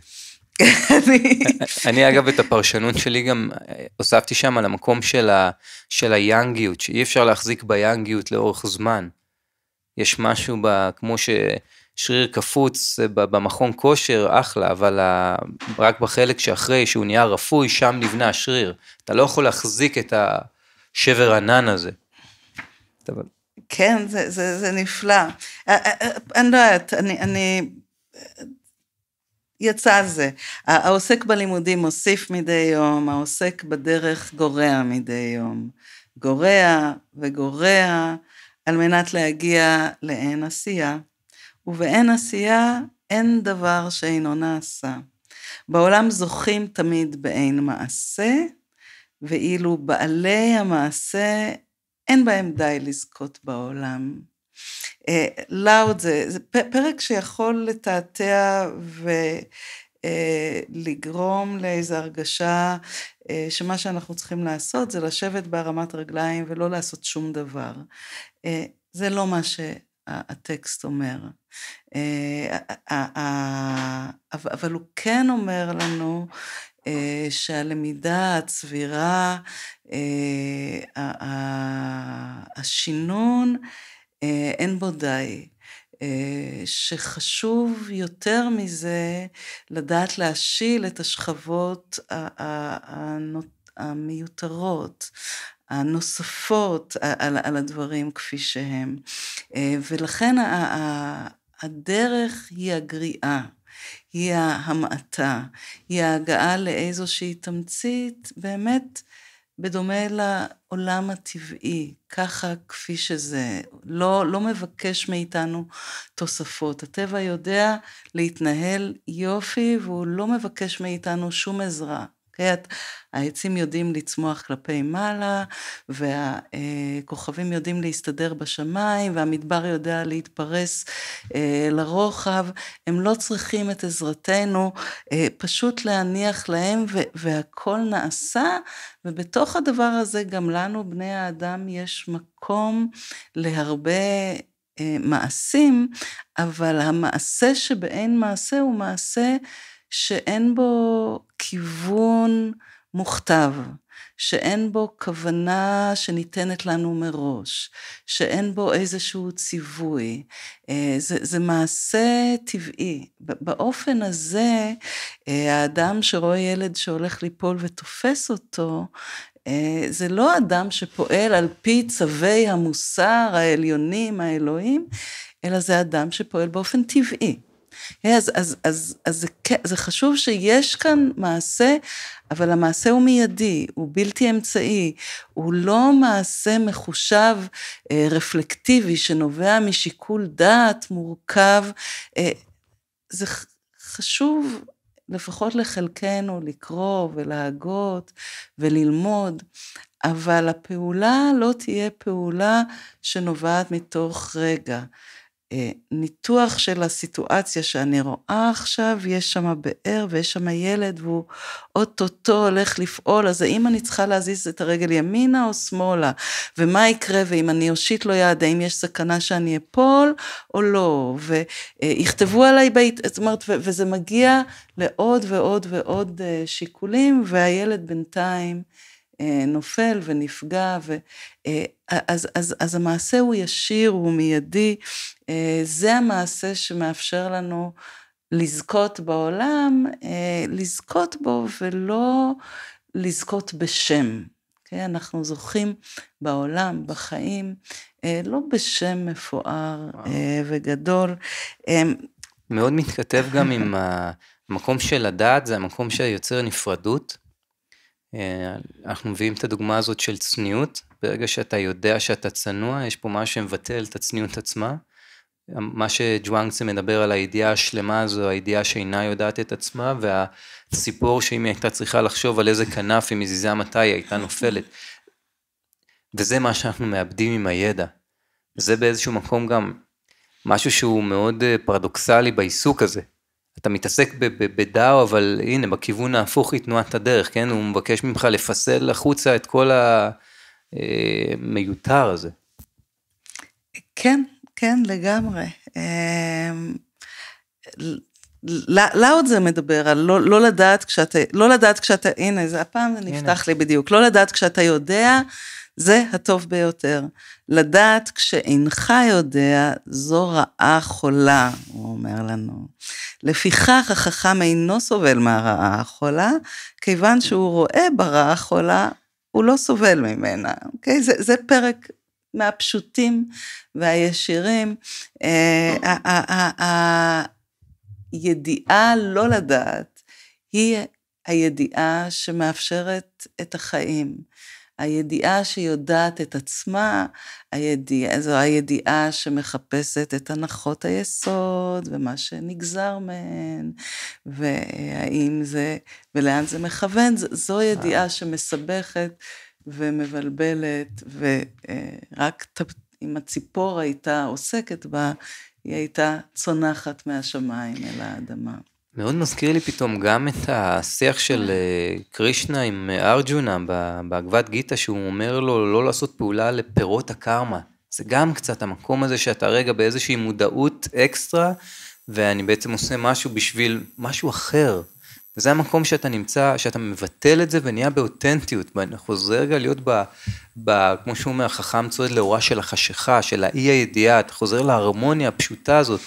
אני אגב את הפרשנות שלי גם הוספתי שם על המקום של היאנגיות, שאי אפשר להחזיק ביאנגיות לאורך זמן. יש משהו כמו שריר קפוץ במכון כושר, אחלה, אבל רק בחלק שאחרי שהוא נהיה רפוי, שם נבנה השריר. אתה לא יכול להחזיק את השבר ענן הזה. כן, זה נפלא. אני לא יודעת, יצא זה. העוסק בלימודים מוסיף מדי יום, העוסק בדרך גורע מדי יום. גורע וגורע על מנת להגיע לאין עשייה. ובאין עשייה אין דבר שאינו נעשה. בעולם זוכים תמיד באין מעשה, ואילו בעלי המעשה אין בהם די לזכות בעולם. לאוד זה פרק שיכול לתעתע ולגרום לאיזו הרגשה שמה שאנחנו צריכים לעשות זה לשבת בהרמת רגליים ולא לעשות שום דבר. זה לא מה שהטקסט אומר. אבל הוא כן אומר לנו שהלמידה, הצבירה, השינון, אין בו די. שחשוב יותר מזה לדעת להשיל את השכבות המיותרות, הנוספות על הדברים כפי שהם. ולכן הדרך היא הגריעה, היא ההמעטה, היא ההגעה לאיזושהי תמצית, באמת בדומה לעולם הטבעי, ככה כפי שזה, לא מבקש מאיתנו תוספות. הטבע יודע להתנהל יופי, והוא לא מבקש מאיתנו שום עזרה. העצים יודעים לצמוח כלפי מעלה, והכוכבים יודעים להסתדר בשמיים, והמדבר יודע להתפרס לרוחב. הם לא צריכים את עזרתנו, פשוט להניח להם, והכל נעשה, ובתוך הדבר הזה גם לנו, בני האדם, יש מקום להרבה מעשים, אבל המעשה שבאין מעשה הוא מעשה שאין בו כיוון מוכתב, שאין בו כוונה שניתנת לנו מראש, שאין בו איזשהו ציווי, זה מעשה טבעי. באופן הזה, האדם שרואה ילד שהולך ליפול ותופס אותו, זה לא אדם שפועל על פי צווי המוסר העליונים, האלוהים, אלא זה אדם שפועל באופן טבעי. אז זה חשוב שיש כאן מעשה, אבל המעשה הוא מיידי, הוא בלתי אמצעי, הוא לא מעשה מחושב, רפלקטיבי, שנובע משיקול דעת מורכב. זה חשוב לפחות לחלקנו לקרוא ולהגות וללמוד, אבל הפעולה לא תהיה פעולה שנובעת מתוך רגע. ניתוח של הסיטואציה שאני רואה עכשיו, יש שם באר ויש שם ילד והוא אוטוטו הולך לפעול, אז האם אני צריכה להזיז את הרגל ימינה או שמאלה, ומה יקרה, ואם אני אושיט לו יד, האם יש סכנה שאני אפול או לא, ויכתבו עליי, זאת אומרת, וזה מגיע לעוד ועוד ועוד שיקולים, והילד בינתיים נופל ונפגע, אז המעשה הוא ישיר, הוא מיידי, זה המעשה שמאפשר לנו לזכות בעולם, לזכות בו ולא לזכות בשם. אנחנו זוכים בעולם, בחיים, לא בשם מפואר וגדול. מאוד מתכתב גם עם המקום של הדעת, זה המקום שיוצר נפרדות. אנחנו מביאים את הדוגמה הזאת של צניעות, ברגע שאתה יודע שאתה צנוע, יש פה משהו שמבטל את הצניעות עצמה, מה שג'ואנגצה מדבר על הידיעה השלמה הזו, הידיעה שאינה יודעת את עצמה, והסיפור שאם היא הייתה צריכה לחשוב על איזה כנף, היא מזיזה מתי, היא הייתה נופלת, וזה מה שאנחנו מאבדים עם הידע, זה באיזשהו מקום גם משהו שהוא מאוד פרדוקסלי בעיסוק הזה, אתה מתעסק בדאו, אבל הנה, בכיוון ההפוך היא תנועת הדרך, כן? הוא מבקש ממך לפסל החוצה את כל המיותר הזה. כן, כן, לגמרי. לאוד זה מדבר על לא לדעת כשאתה, הנה, זה הפעם זה נפתח לי בדיוק, לא לדעת כשאתה יודע, זה הטוב ביותר. לדעת כשאינך יודע, זו רעה חולה, הוא אומר לנו. לפיכך החכם אינו סובל מהרעה החולה, כיוון שהוא רואה ברעה החולה, הוא לא סובל ממנה. אוקיי? זה פרק מהפשוטים והישירים. הידיעה לא לדעת, היא הידיעה שמאפשרת את החיים. הידיעה שיודעת את עצמה, זו הידיעה שמחפשת את הנחות היסוד, ומה שנגזר מהן, והאם זה, ולאן זה מכוון, זו ידיעה שמסבכת ומבלבלת, ורק אם הציפור הייתה עוסקת בה, היא הייתה צונחת מהשמיים אל האדמה. מאוד מזכיר לי פתאום גם את השיח של קרישנה עם ארג'ונה בהגבת גיטה, שהוא אומר לו לא לעשות פעולה לפירות הקרמה. זה גם קצת המקום הזה שאתה רגע באיזושהי מודעות אקסטרה, ואני בעצם עושה משהו בשביל משהו אחר. וזה המקום שאתה נמצא, שאתה מבטל את זה ונהיה באותנטיות, ואני חוזר רגע להיות כמו שהוא אומר, החכם צועד לאורה של החשיכה, של האי הידיעה, אתה חוזר להרמוניה הפשוטה הזאת,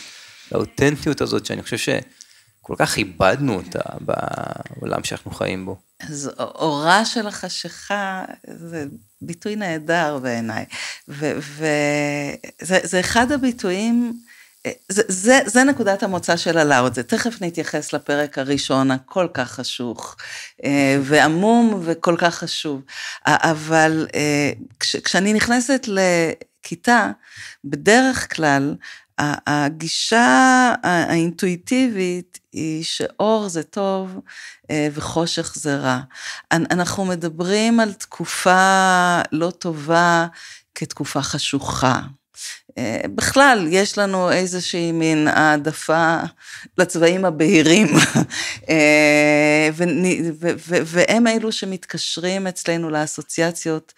לאותנטיות הזאת, שאני חושב שכל כך איבדנו אותה בעולם שאנחנו חיים בו. אז אורה של החשיכה, זה ביטוי נהדר בעיניי, וזה אחד הביטויים, זה נקודת המוצא של הלאו-טזה, תכף נתייחס לפרק הראשון, הכל כך חשוך, ועמום וכל כך חשוב, אבל כשאני נכנסת לכיתה, בדרך כלל, הגישה האינטואיטיבית היא שאור זה טוב וחושך זה רע. אנחנו מדברים על תקופה לא טובה כתקופה חשוכה. בכלל, יש לנו איזושהי מין העדפה לצבעים הבהירים, והם אלו שמתקשרים אצלנו לאסוציאציות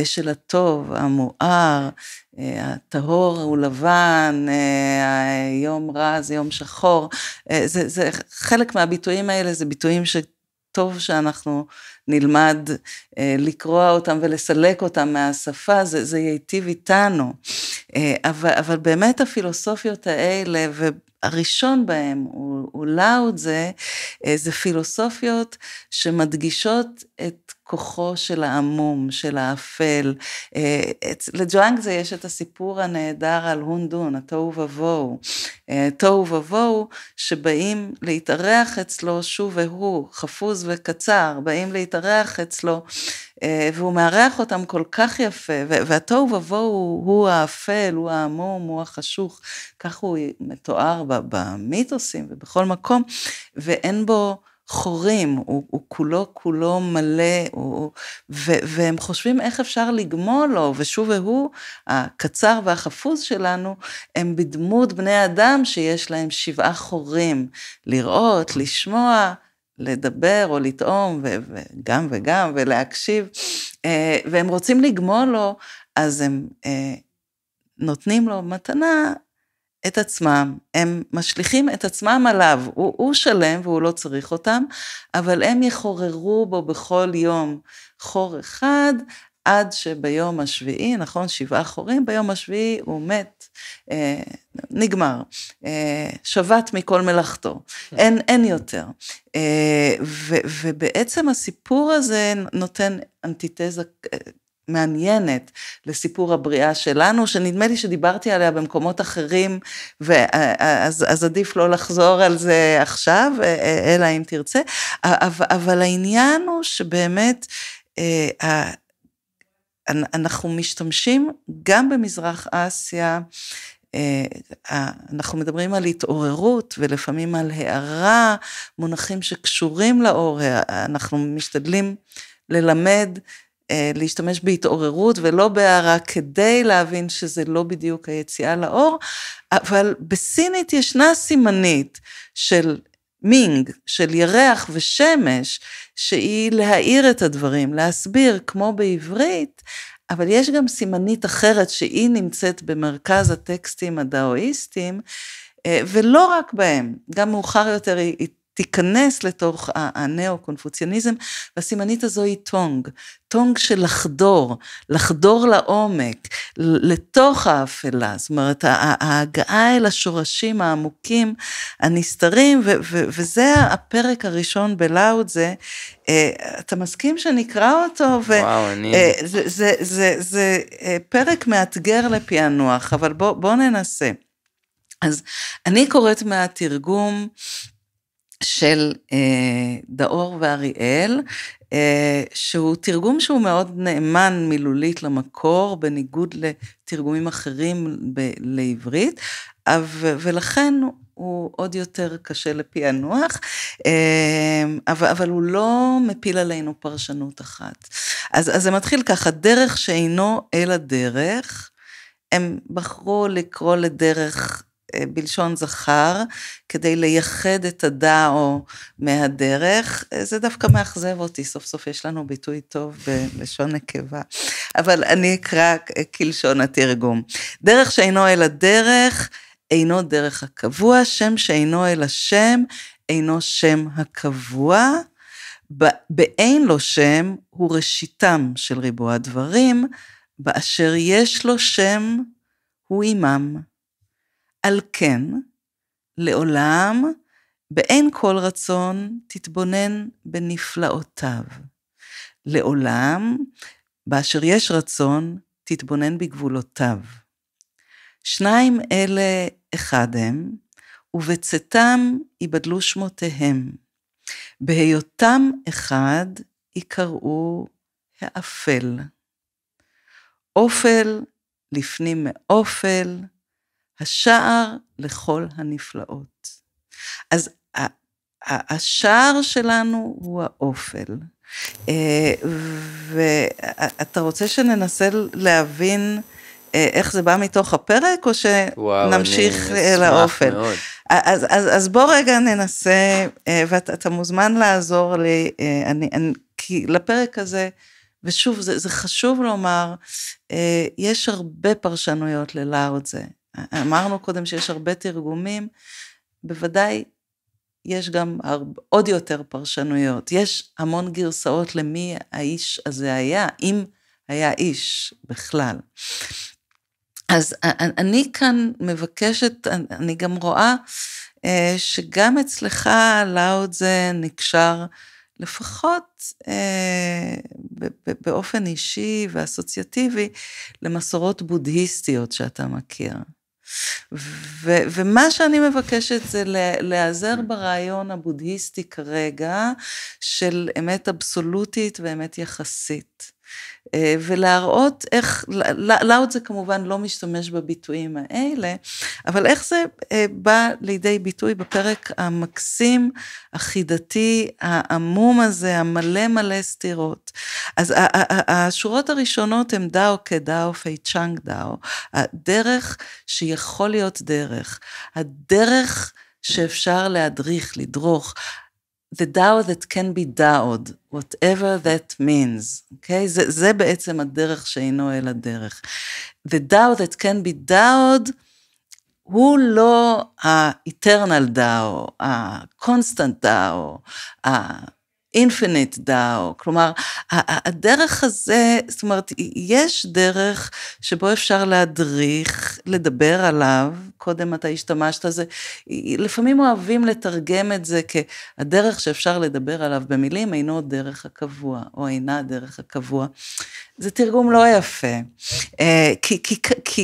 של הטוב, המואר, הטהור הוא לבן, היום רע זה יום שחור, זה חלק מהביטויים האלה, זה ביטויים שטוב שאנחנו נלמד לקרוא אותם ולסלק אותם מהשפה, זה ייטיב איתנו, אבל באמת הפילוסופיות האלה, והראשון בהם הוא לאו-טזה, זה פילוסופיות שמדגישות את כוחו של העמום, של האפל. לג'ואנג יש את הסיפור הנהדר על הונדון, התוהו ובוהו. תוהו ובוהו שבאים להתארח אצלו שוב והוא, חפוז וקצר, באים להתארח אצלו, והוא מארח אותם כל כך יפה, והתוהו ובוהו הוא האפל, הוא העמום, הוא החשוך, כך הוא מתואר במיתוסים ובכל מקום, ואין בו חורים, הוא כולו מלא, והם חושבים איך אפשר לגמול לו, ושוב והוא, הקצר והחפוז שלנו, הם בדמות בני אדם שיש להם 7 חורים, לראות, לשמוע, לדבר או לטעום, וגם וגם, ולהקשיב, והם רוצים לגמול לו, אז הם נותנים לו מתנה, את עצמם, הם משליכים את עצמם עליו, הוא שלם והוא לא צריך אותם, אבל הם יחוררו בו בכל יום חור אחד, עד שביום השביעי, נכון, 7 חורים, ביום השביעי הוא מת, נגמר, שבת מכל מלאכתו, אין יותר, ובעצם הסיפור הזה נותן אנטיתזה מעניינת לסיפור הבריאה שלנו, שנדמה לי שדיברתי עליה במקומות אחרים, אז עדיף לא לחזור על זה עכשיו, אלא אם תרצה, אבל העניין הוא שבאמת, אנחנו משתמשים גם במזרח אסיה, אנחנו מדברים על התעוררות, ולפעמים על הערה, מונחים שקשורים לאור, אנחנו משתדלים ללמד, להשתמש בהתעוררות ולא בהערה כדי להבין שזה לא בדיוק היציאה לאור, אבל בסינית ישנה סימנית של מינג, של ירח ושמש, שהיא להאיר את הדברים, להסביר כמו בעברית, אבל יש גם סימנית אחרת שהיא נמצאת במרכז הטקסטים הדאואיסטיים, ולא רק בהם, גם מאוחר יותר היא תיכנס לתוך הנאו-קונפוציאניזם, והסימנית הזו היא טונג, טונג של לחדור לעומק, לתוך האפלה, זאת אומרת, ההגעה אל השורשים העמוקים, הנסתרים, וזה הפרק הראשון בלאו-טזה, אתה מסכים שנקרא אותו? וואו, זה פרק מאתגר לפענוח, אבל בוא ננסה. אז אני קוראת מהתרגום, של דאור ואריאל, שהוא תרגום שהוא מאוד נאמן מילולית למקור, בניגוד לתרגומים אחרים לעברית, ולכן הוא עוד יותר קשה לפענוח, אבל הוא לא מפיל עלינו פרשנות אחת. אז זה מתחיל ככה, דרך שאינו אלא דרך, הם בחרו לקרוא לדרך בלשון זכר, כדי לייחד את הדאו מהדרך, זה דווקא מאכזב אותי, סוף סוף יש לנו ביטוי טוב בלשון נקבה, אבל אני אקרא כלשון התרגום. דרך שאינו אלא דרך, אינו דרך הקבוע, שם שאינו אלא שם, אינו שם הקבוע, באין לו שם הוא ראשיתם של ריבוע הדברים, באשר יש לו שם הוא עמם. על כן, לעולם, באין כל רצון, תתבונן בנפלאותיו. לעולם, באשר יש רצון, תתבונן בגבולותיו. שניים אלה אחד הם, ובצאתם ייבדלו שמותיהם. בהיותם אחד יקראו האפל. אופל לפנים מאופל, השער לכל הנפלאות. אז השער שלנו הוא האופל. ואתה רוצה שננסה להבין איך זה בא מתוך הפרק, או שנמשיך לאופל? אז בוא רגע ננסה, ואתה מוזמן לעזור לי, כי לפרק הזה, ושוב, זה חשוב לומר, יש הרבה פרשנויות ללאו-טזה. אמרנו קודם שיש הרבה תרגומים, בוודאי יש גם עוד יותר פרשנויות. יש המון גרסאות למי האיש הזה היה, אם היה איש בכלל. אז אני כאן מבקשת, אני גם רואה שגם אצלך לאו-טזה נקשר לפחות באופן אישי ואסוציאטיבי למסורות בודהיסטיות שאתה מכיר. ומה שאני מבקשת זה להיעזר ברעיון הבודהיסטי כרגע של אמת אבסולוטית ואמת יחסית. ולהראות איך, לאו-טזה כמובן לא משתמש בביטויים האלה, אבל איך זה בא לידי ביטוי בפרק המקסים, החידתי, העמום הזה, המלא מלא סתירות. אז השורות הראשונות הן דאו כדאו פי צ'אנג דאו, הדרך שיכול להיות דרך, הדרך שאפשר להדריך, לדרוך, the Tao that can be Tao'd, whatever that means, okay? זה בעצם הדרך שאינו אל הדרך. The Tao that can be Tao'd, הוא לא ה-eternal Tao, ה-constant Tao, ה-infinite Tao, כלומר, הדרך הזה, זאת אומרת, יש דרך שבו אפשר להדריך, לדבר עליו, קודם אתה השתמשת על זה, לפעמים אוהבים לתרגם את זה כהדרך שאפשר לדבר עליו במילים, אינו דרך הקבוע, או אינה דרך הקבוע. זה תרגום לא יפה,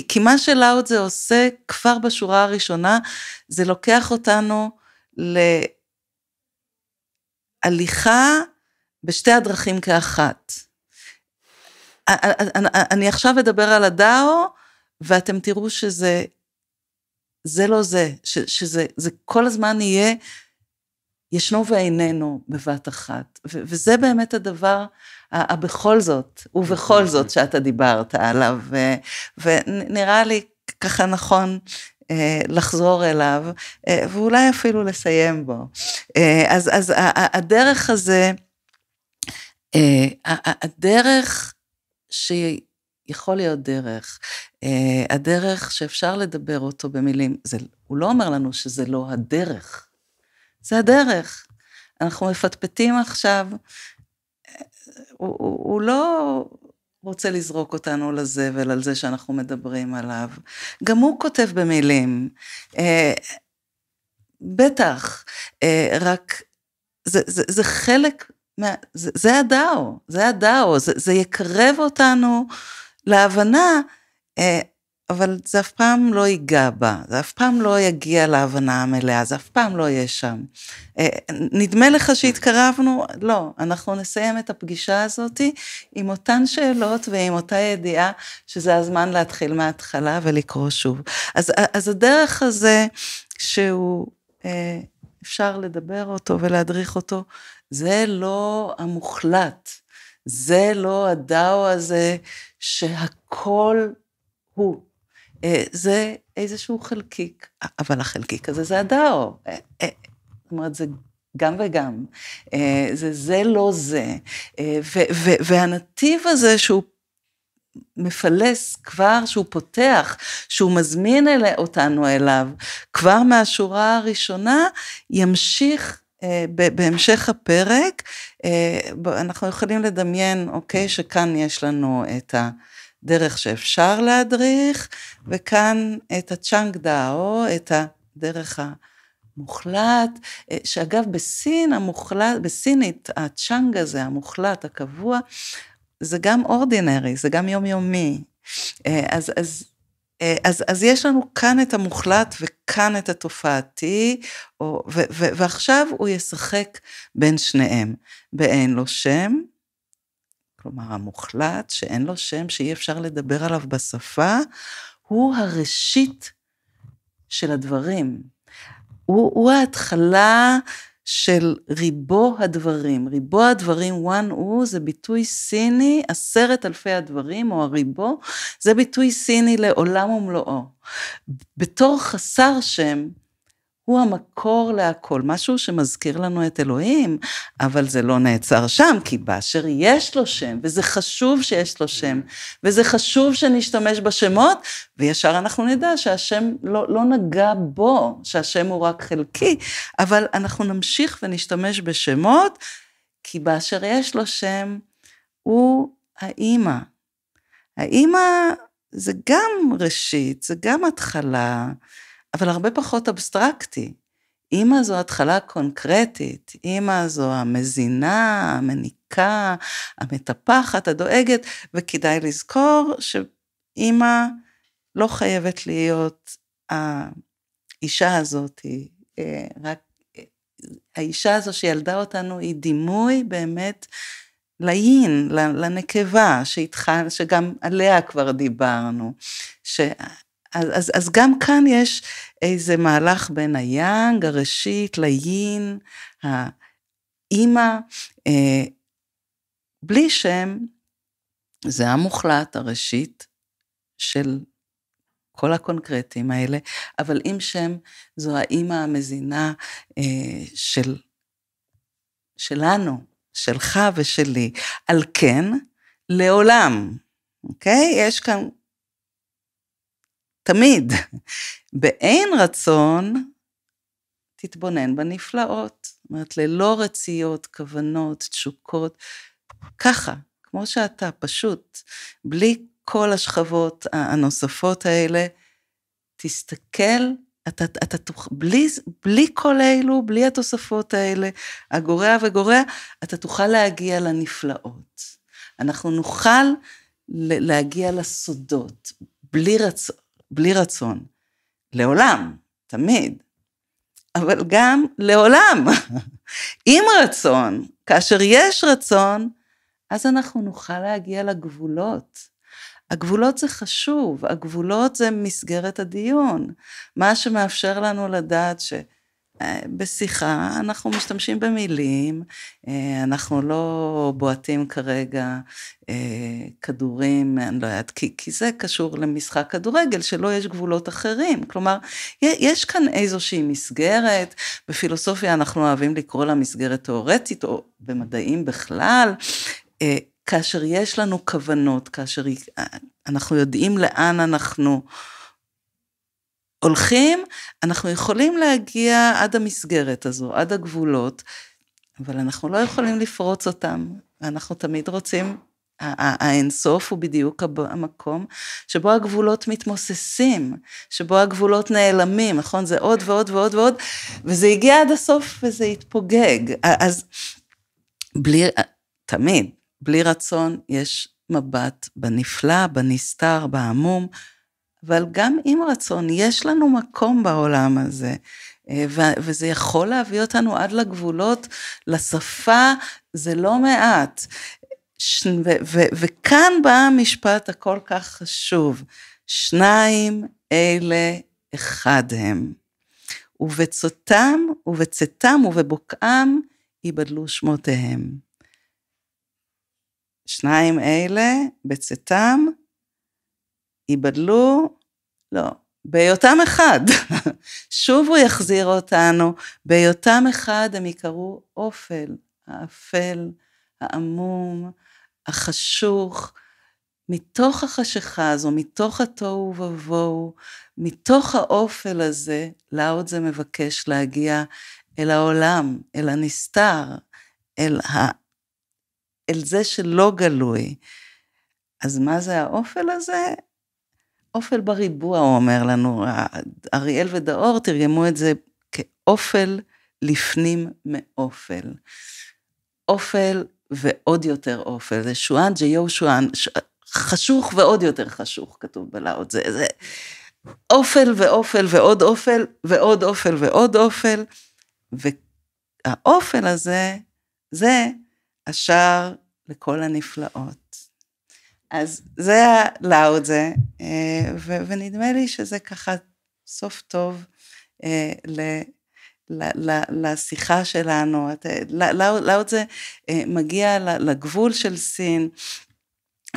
כי מה שלאו-טזה עושה כבר בשורה הראשונה, זה לוקח אותנו להליכה בשתי הדרכים כאחת. אני עכשיו אדבר על הדאו, ואתם תראו שזה לא זה, שזה כל הזמן יהיה, ישנו ואיננו בבת אחת, וזה באמת הדבר, בכל זאת, ובכל זאת שאתה דיברת עליו, ונראה לי ככה נכון לחזור אליו, ואולי אפילו לסיים בו. אז הדרך הזה, הדרך שיכול להיות דרך, הדרך שאפשר לדבר אותו במילים, הוא לא אומר לנו שזה לא הדרך, זה הדרך. אנחנו מפטפטים עכשיו, הוא לא רוצה לזרוק אותנו לזבל על זה שאנחנו מדברים עליו. גם הוא כותב במילים, בטח, רק זה חלק, זה הדאו, זה יקרב אותנו להבנה, אבל זה אף פעם לא ייגע בה, זה אף פעם לא יגיע להבנה המלאה, זה אף פעם לא יהיה שם. נדמה לך שהתקרבנו? לא, אנחנו נסיים את הפגישה הזאת עם אותן שאלות ועם אותה ידיעה שזה הזמן להתחיל מההתחלה ולקרוא שוב. אז הדרך הזה שהוא אפשר לדבר אותו ולהדריך אותו, זה לא המוחלט, זה לא הדאו הזה שהכל הוא. זה איזשהו חלקיק, אבל החלקיק הזה זה הדאו, זאת אומרת זה גם וגם, זה לא זה, והנתיב הזה שהוא מפלס כבר, שהוא פותח, שהוא מזמין אותנו אליו, כבר מהשורה הראשונה ימשיך בהמשך הפרק, אנחנו יכולים לדמיין, אוקיי, שכאן יש לנו את הדרך שאפשר להדריך, וכאן את הצ'אנג דאו, את הדרך המוחלט, שאגב בסין המוחלט, בסינית הצ'אנג הזה, המוחלט, הקבוע, זה גם אורדינרי, זה גם יומיומי. אז יש לנו כאן את המוחלט וכאן את התופעתי, ועכשיו הוא ישחק בין שניהם, באין לו שם, כלומר המוחלט שאין לו שם, שאי אפשר לדבר עליו בשפה, הוא הראשית של הדברים, הוא ההתחלה של ריבו הדברים, ריבו הדברים, one הוא, זה ביטוי סיני, 10,000 הדברים, או הריבו, זה ביטוי סיני לעולם ומלואו. בתור חסר שם, הוא המקור להכל, משהו שמזכיר לנו את אלוהים, אבל זה לא נעצר שם, כי באשר יש לו שם, וזה חשוב שיש לו שם, וזה חשוב שנשתמש בשמות, וישר אנחנו נדע שהשם לא נגע בו, שהשם הוא רק חלקי, אבל אנחנו נמשיך ונשתמש בשמות, כי באשר יש לו שם, הוא האמא. האמא זה גם ראשית, זה גם התחלה, אבל הרבה פחות אבסטרקטי. אמא זו התחלה קונקרטית, אמא זו המזינה, המניקה, המטפחת, הדואגת, וכדאי לזכור שאמא לא חייבת להיות האישה הזאת, רק האישה הזו שילדה אותנו היא דימוי באמת ליין, לנקבה, שגם עליה כבר דיברנו, אז גם כאן יש איזה מהלך בין היאנג, הראשית, ליין, האמא, בלי שם, זה המוחלט, הראשית של כל הקונקרטים האלה, אבל עם שם זו האמא המזינה שלנו, שלך ושלי, על כן, לעולם, אוקיי? יש כאן תמיד, באין רצון, תתבונן בנפלאות, זאת אומרת, ללא רציות, כוונות, תשוקות, ככה, כמו שאתה, פשוט, בלי כל השכבות הנוספות האלה, תסתכל, בלי כל אלו, בלי התוספות האלה, הגורע וגורע, אתה תוכל להגיע לנפלאות. אנחנו נוכל להגיע לסודות, בלי רצון, לעולם, תמיד, אבל גם לעולם, עם רצון, כאשר יש רצון, אז אנחנו נוכל להגיע לגבולות. הגבולות זה חשוב, הגבולות זה מסגרת הדיון, מה שמאפשר לנו לדעת שבשיחה אנחנו משתמשים במילים, אנחנו לא בועטים כרגע כדורים, אני לא יודעת, כי זה קשור למשחק כדורגל, שלא יש גבולות אחרים, כלומר, יש כאן איזושהי מסגרת, בפילוסופיה אנחנו אוהבים לקרוא לה מסגרת תיאורטית, או במדעים בכלל, כאשר יש לנו כוונות, כאשר אנחנו יודעים לאן אנחנו הולכים, אנחנו יכולים להגיע עד המסגרת הזו, עד הגבולות, אבל אנחנו לא יכולים לפרוץ אותם, אנחנו תמיד רוצים, האינסוף הוא בדיוק המקום, שבו הגבולות מתמוססים, שבו הגבולות נעלמים, נכון? זה עוד ועוד ועוד ועוד, וזה הגיע עד הסוף וזה התפוגג, אז תמיד, בלי רצון יש מבט בנפלא, בנסתר, בעמום, אבל גם עם רצון יש לנו מקום בעולם הזה, וזה יכול להביא אותנו עד לגבולות, לשפה זה לא מעט, וכאן בא המשפט הכל כך חשוב, שניים אלה אחד הם, ובצאתם ובבוקעם ייבדלו שמותיהם. שניים אלה, בצאתם, ייבדלו, לא, בהיותם אחד, שוב הוא יחזיר אותנו, בהיותם אחד הם יקראו אופל, האפל, העמום, החשוך, מתוך החשיכה הזו, מתוך התוהו ובוהו, מתוך האופל הזה, לעוד זה מבקש להגיע אל העולם, אל הנסתר, אל זה שלא גלוי. אז מה זה האופל הזה? אופל בריבוע, הוא אומר לנו, אריאל ודאור תרגמו את זה כאופל לפנים מאופל. אופל ועוד יותר אופל, זה שואן ג'יו שואן, חשוך ועוד יותר חשוך, כתוב בלאוד, זה אופל ואופל ועוד אופל, ועוד אופל ועוד אופל, והאופל הזה, זה השער לכל הנפלאות. אז זה הלאוד זה, ונדמה לי שזה ככה סוף טוב לשיחה שלנו. לאוד זה מגיע לגבול של סין,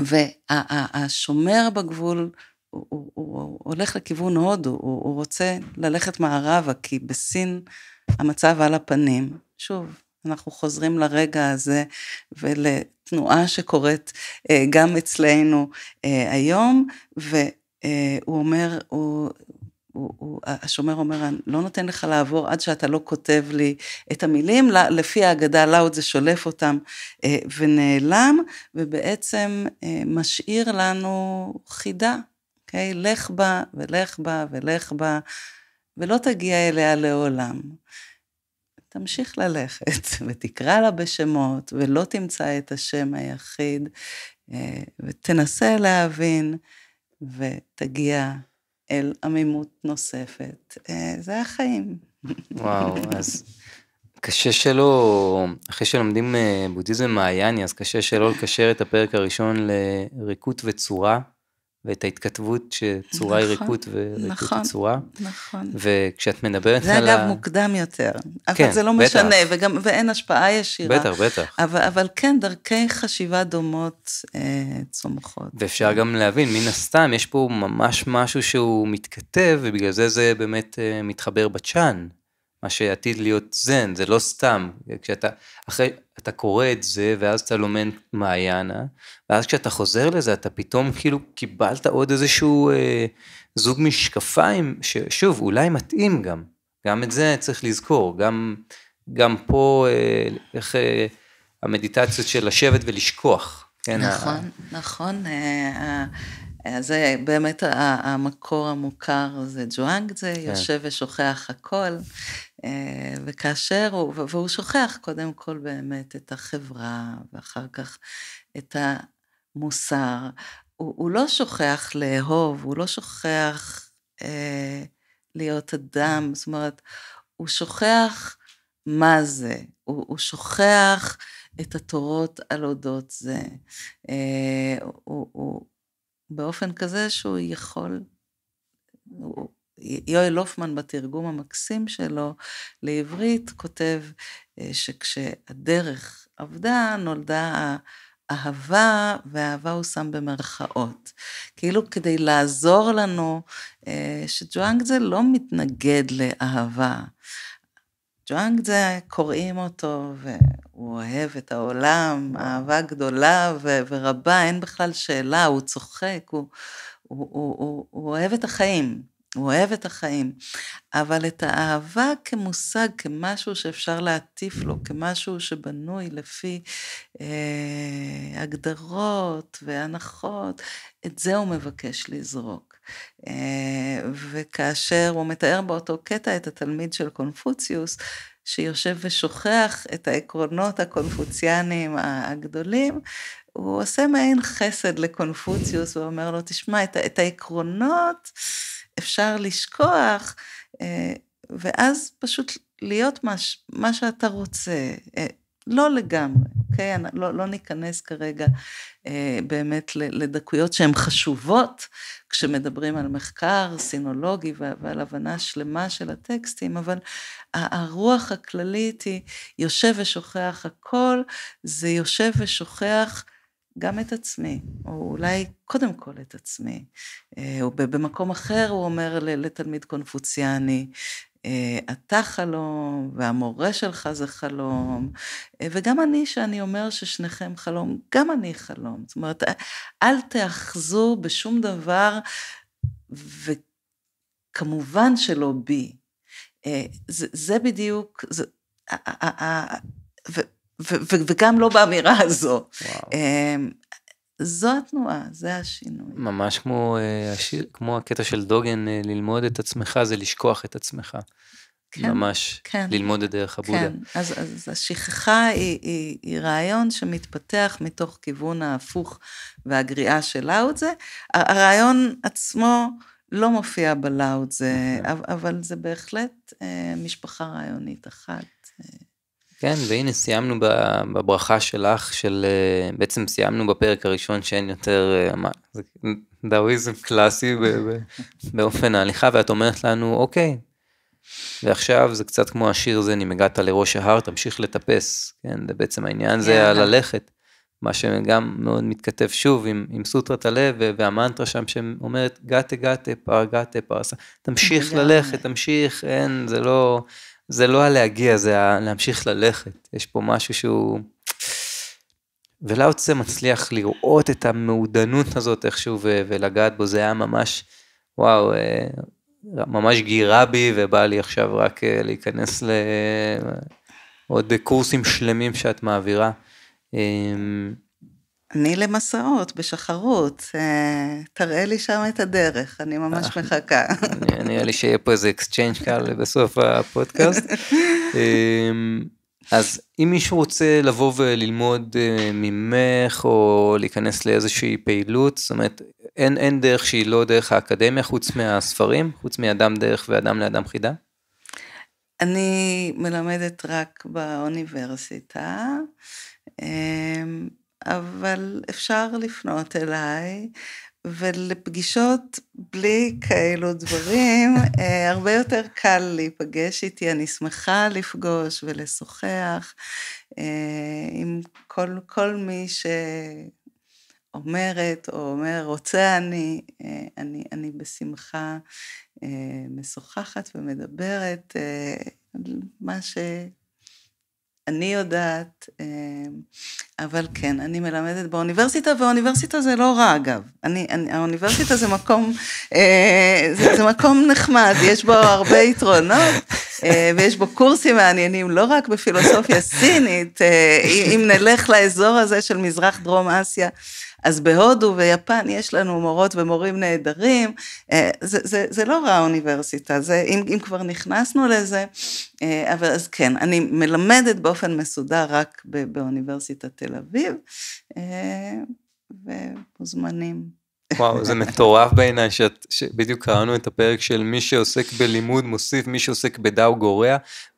והשומר בגבול, הוא הולך לכיוון הודו, הוא רוצה ללכת מערבה, כי בסין המצב על הפנים. שוב, אנחנו חוזרים לרגע הזה, ולתנועה שקורית גם אצלנו היום, והוא אומר, השומר אומר, אני לא נותן לך לעבור עד שאתה לא כותב לי את המילים, לפי ההגדה לאוד זה שולף אותם ונעלם, ובעצם משאיר לנו חידה, אוקיי? לך בה ולך בה ולך בה, ולא תגיע אליה לעולם. תמשיך ללכת ותקרא לה בשמות, ולא תמצא את השם היחיד, ותנסה להבין, ותגיע אל עמימות נוספת. זה החיים. וואו, אז קשה שלא, אחרי שלומדים בודהיזם מעייני, אז קשה שלא לקשר את הפרק הראשון לריקות וצורה, ואת ההתכתבות שצורה היא ריקות וריקות היא צורה. נכון. וכשאת מדברת זה על אגב מוקדם יותר, אבל זה לא משנה, ואין השפעה ישירה. בטח. אבל כן, דרכי חשיבה דומות צומחות. ואפשר גם להבין, מן הסתם, יש פה ממש משהו שהוא מתכתב, ובגלל זה באמת מתחבר בצ'אן. מה שעתיד להיות זן, זה לא סתם, אתה קורא את זה, ואז אתה לומד מעיינה, ואז כשאתה חוזר לזה, אתה פתאום כאילו קיבלת עוד איזשהו זוג משקפיים, ששוב, אולי מתאים גם את זה צריך לזכור, גם פה, איך המדיטציות של לשבת ולשכוח. כן, נכון, זה באמת המקור המוכר, זה ג'ואנג, זה יושב ושוכח הכל, וכאשר והוא שוכח קודם כל באמת את החברה, ואחר כך את המוסר, הוא לא שוכח לאהוב, הוא לא שוכח להיות אדם, זאת אומרת, הוא שוכח מה זה, הוא שוכח את התורות על אודות זה, הוא באופן כזה שהוא יכול, יואל לופמן בתרגום המקסים שלו לעברית כותב שכשהדרך עבדה נולדה אהבה, והאהבה הוא שם במרכאות, כאילו כדי לעזור לנו שג'ואנג זה לא מתנגד לאהבה, ג'ואנג זה קוראים אותו והוא אוהב את העולם, אהבה גדולה ורבה, אין בכלל שאלה, הוא צוחק, הוא אוהב את החיים, הוא אוהב את החיים, אבל את האהבה כמושג, כמשהו שאפשר להטיף לו, כמשהו שבנוי לפי הגדרות והנחות, את זה הוא מבקש לזרוק. וכאשר הוא מתאר באותו קטע את התלמיד של קונפוציוס, שיושב ושוכח את העקרונות הקונפוציאניים הגדולים, הוא עושה מעין חסד לקונפוציוס, הוא אומר לו, תשמע, את העקרונות אפשר לשכוח, ואז פשוט להיות מה שאתה רוצה, לא לגמרי, אוקיי? לא ניכנס כרגע באמת לדקויות שהן חשובות, כשמדברים על מחקר סינולוגי ועל הבנה שלמה של הטקסטים, אבל הרוח הכללית היא יושב ושוכח הכל, זה יושב ושוכח גם את עצמי, או אולי קודם כל את עצמי. במקום אחר הוא אומר לתלמיד קונפוציאני, אתה חלום, והמורה שלך זה חלום, וגם אני שאני אומר ששניכם חלום, גם אני חלום. זאת אומרת, אל תאחזו בשום דבר, וכמובן שלא בי. זה בדיוק, וגם לא באמירה הזו. זו התנועה, זה השינוי. ממש כמו הקטע של דוגן, ללמוד את עצמך זה לשכוח את עצמך. כן, ממש כן, ללמוד את דרך הבודה. כן, אז השכחה היא רעיון שמתפתח מתוך כיוון ההפוך והגריעה של לאו-טזה. הרעיון עצמו לא מופיע בלאו-טזה, אבל זה בהחלט משפחה רעיונית אחת. כן, והנה סיימנו בברכה שלך, בעצם סיימנו בפרק הראשון שאין יותר, זה דאוויזם קלאסי באופן ההליכה, ואת אומרת לנו, אוקיי, ועכשיו זה קצת כמו השיר הזה, אם הגעת לראש ההר, תמשיך לטפס, כן, זה בעצם העניין, זה ללכת, מה שגם מאוד מתכתב שוב עם סוטרת הלב, והמנטרה שם שאומרת, גאטה, פרסה, תמשיך ללכת, תמשיך, אין, זה לא להגיע, זה להמשיך ללכת, יש פה משהו שהוא, ולאו-טזה מצליח לראות את המעודנות הזאת איכשהו, ולגעת בו, זה היה ממש, וואו, ממש גירה בי, ובא לי עכשיו רק להיכנס לעוד קורסים שלמים שאת מעבירה. אני למסעות, בשחרות, תראה לי שם את הדרך, אני ממש מחכה. נראה לי שיהיה פה איזה אקסצ'יינג' קל בסוף הפודקאסט. אז אם מישהו רוצה לבוא וללמוד ממך, או להיכנס לאיזושהי פעילות, זאת אומרת, אין דרך שהיא לא דרך האקדמיה, חוץ מהספרים, חוץ מאדם דרך ואדם לאדם חידה? אני מלמדת רק באוניברסיטה, אבל אפשר לפנות אליי, ולפגישות בלי כאלו דברים, הרבה יותר קל להיפגש איתי, אני שמחה לפגוש ולשוחח, עם כל מי שאומרת או אומר, רוצה אני בשמחה משוחחת ומדברת, מה אני יודעת, אבל כן, אני מלמדת באוניברסיטה, והאוניברסיטה זה לא רע אגב, האוניברסיטה זה מקום נחמד, יש בו הרבה יתרונות, ויש בו קורסים מעניינים, לא רק בפילוסופיה סינית, אם נלך לאזור הזה של מזרח דרום אסיה, אז בהודו ויפן יש לנו מורות ומורים נהדרים, זה לא רע האוניברסיטה, אם כבר נכנסנו לזה, אבל אז כן, אני מלמדת באופן מסודר רק באוניברסיטת תל אביב, ומוזמנים. וואו, זה מטורף בעיניי, שבדיוק קראנו את הפרק של מי שעוסק בלימוד מוסיף, מי שעוסק בדאו גורע,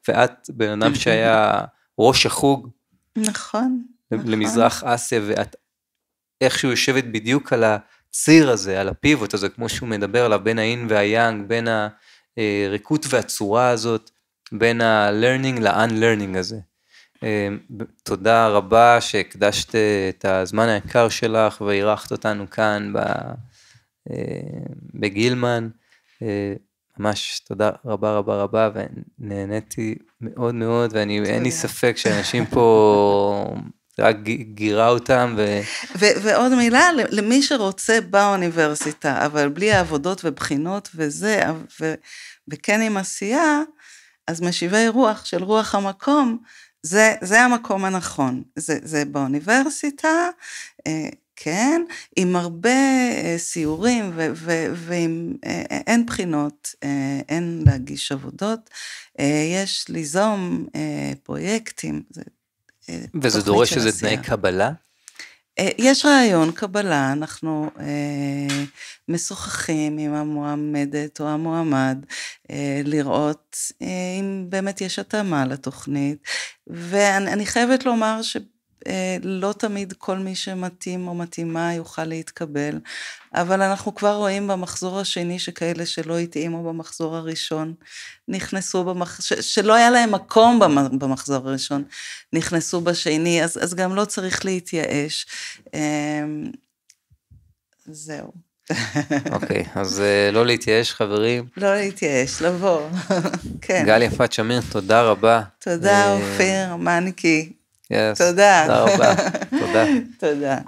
ואת בן אדם שהיה ראש החוג, נכון. למזרח אסיה, ואת איכשהו יושבת בדיוק על הציר הזה, על הפיבוט הזה, כמו שהוא מדבר עליו, בין האין והיאנג, בין הריקות והצורה הזאת, בין ה-learning ל-unlearning הזה. תודה רבה שהקדשת את הזמן היקר שלך, ואירחת אותנו כאן בגילמן, ממש תודה רבה רבה רבה, ונהניתי מאוד מאוד, ואין לי ספק שאנשים פה רק גירה אותם. ועוד מילה, למי שרוצה באוניברסיטה, אבל בלי העבודות ובחינות וזה, וכן עם עשייה, אז משיבי רוח של רוח המקום, זה המקום הנכון, זה באוניברסיטה, כן, עם הרבה סיורים, ועם אין בחינות, אין להגיש עבודות, יש ליזום פרויקטים, וזה דורש איזה תנאי קבלה? יש רעיון קבלה, אנחנו משוחחים עם המועמדת או המועמד, לראות אם באמת יש התאמה לתוכנית, ואני חייבת לומר שלא תמיד כל מי שמתאים או מתאימה יוכל להתקבל, אבל אנחנו כבר רואים במחזור השני שכאלה שלא התאימו במחזור הראשון, נכנסו שלא היה להם מקום במחזור הראשון, נכנסו בשני, אז גם לא צריך להתייאש. זהו. אוקיי, אז לא להתייאש חברים. לא להתייאש, לבוא. כן. גל יפת שמיר, תודה רבה. תודה אופיר, מנקי. תודה. תודה רבה. תודה. תודה.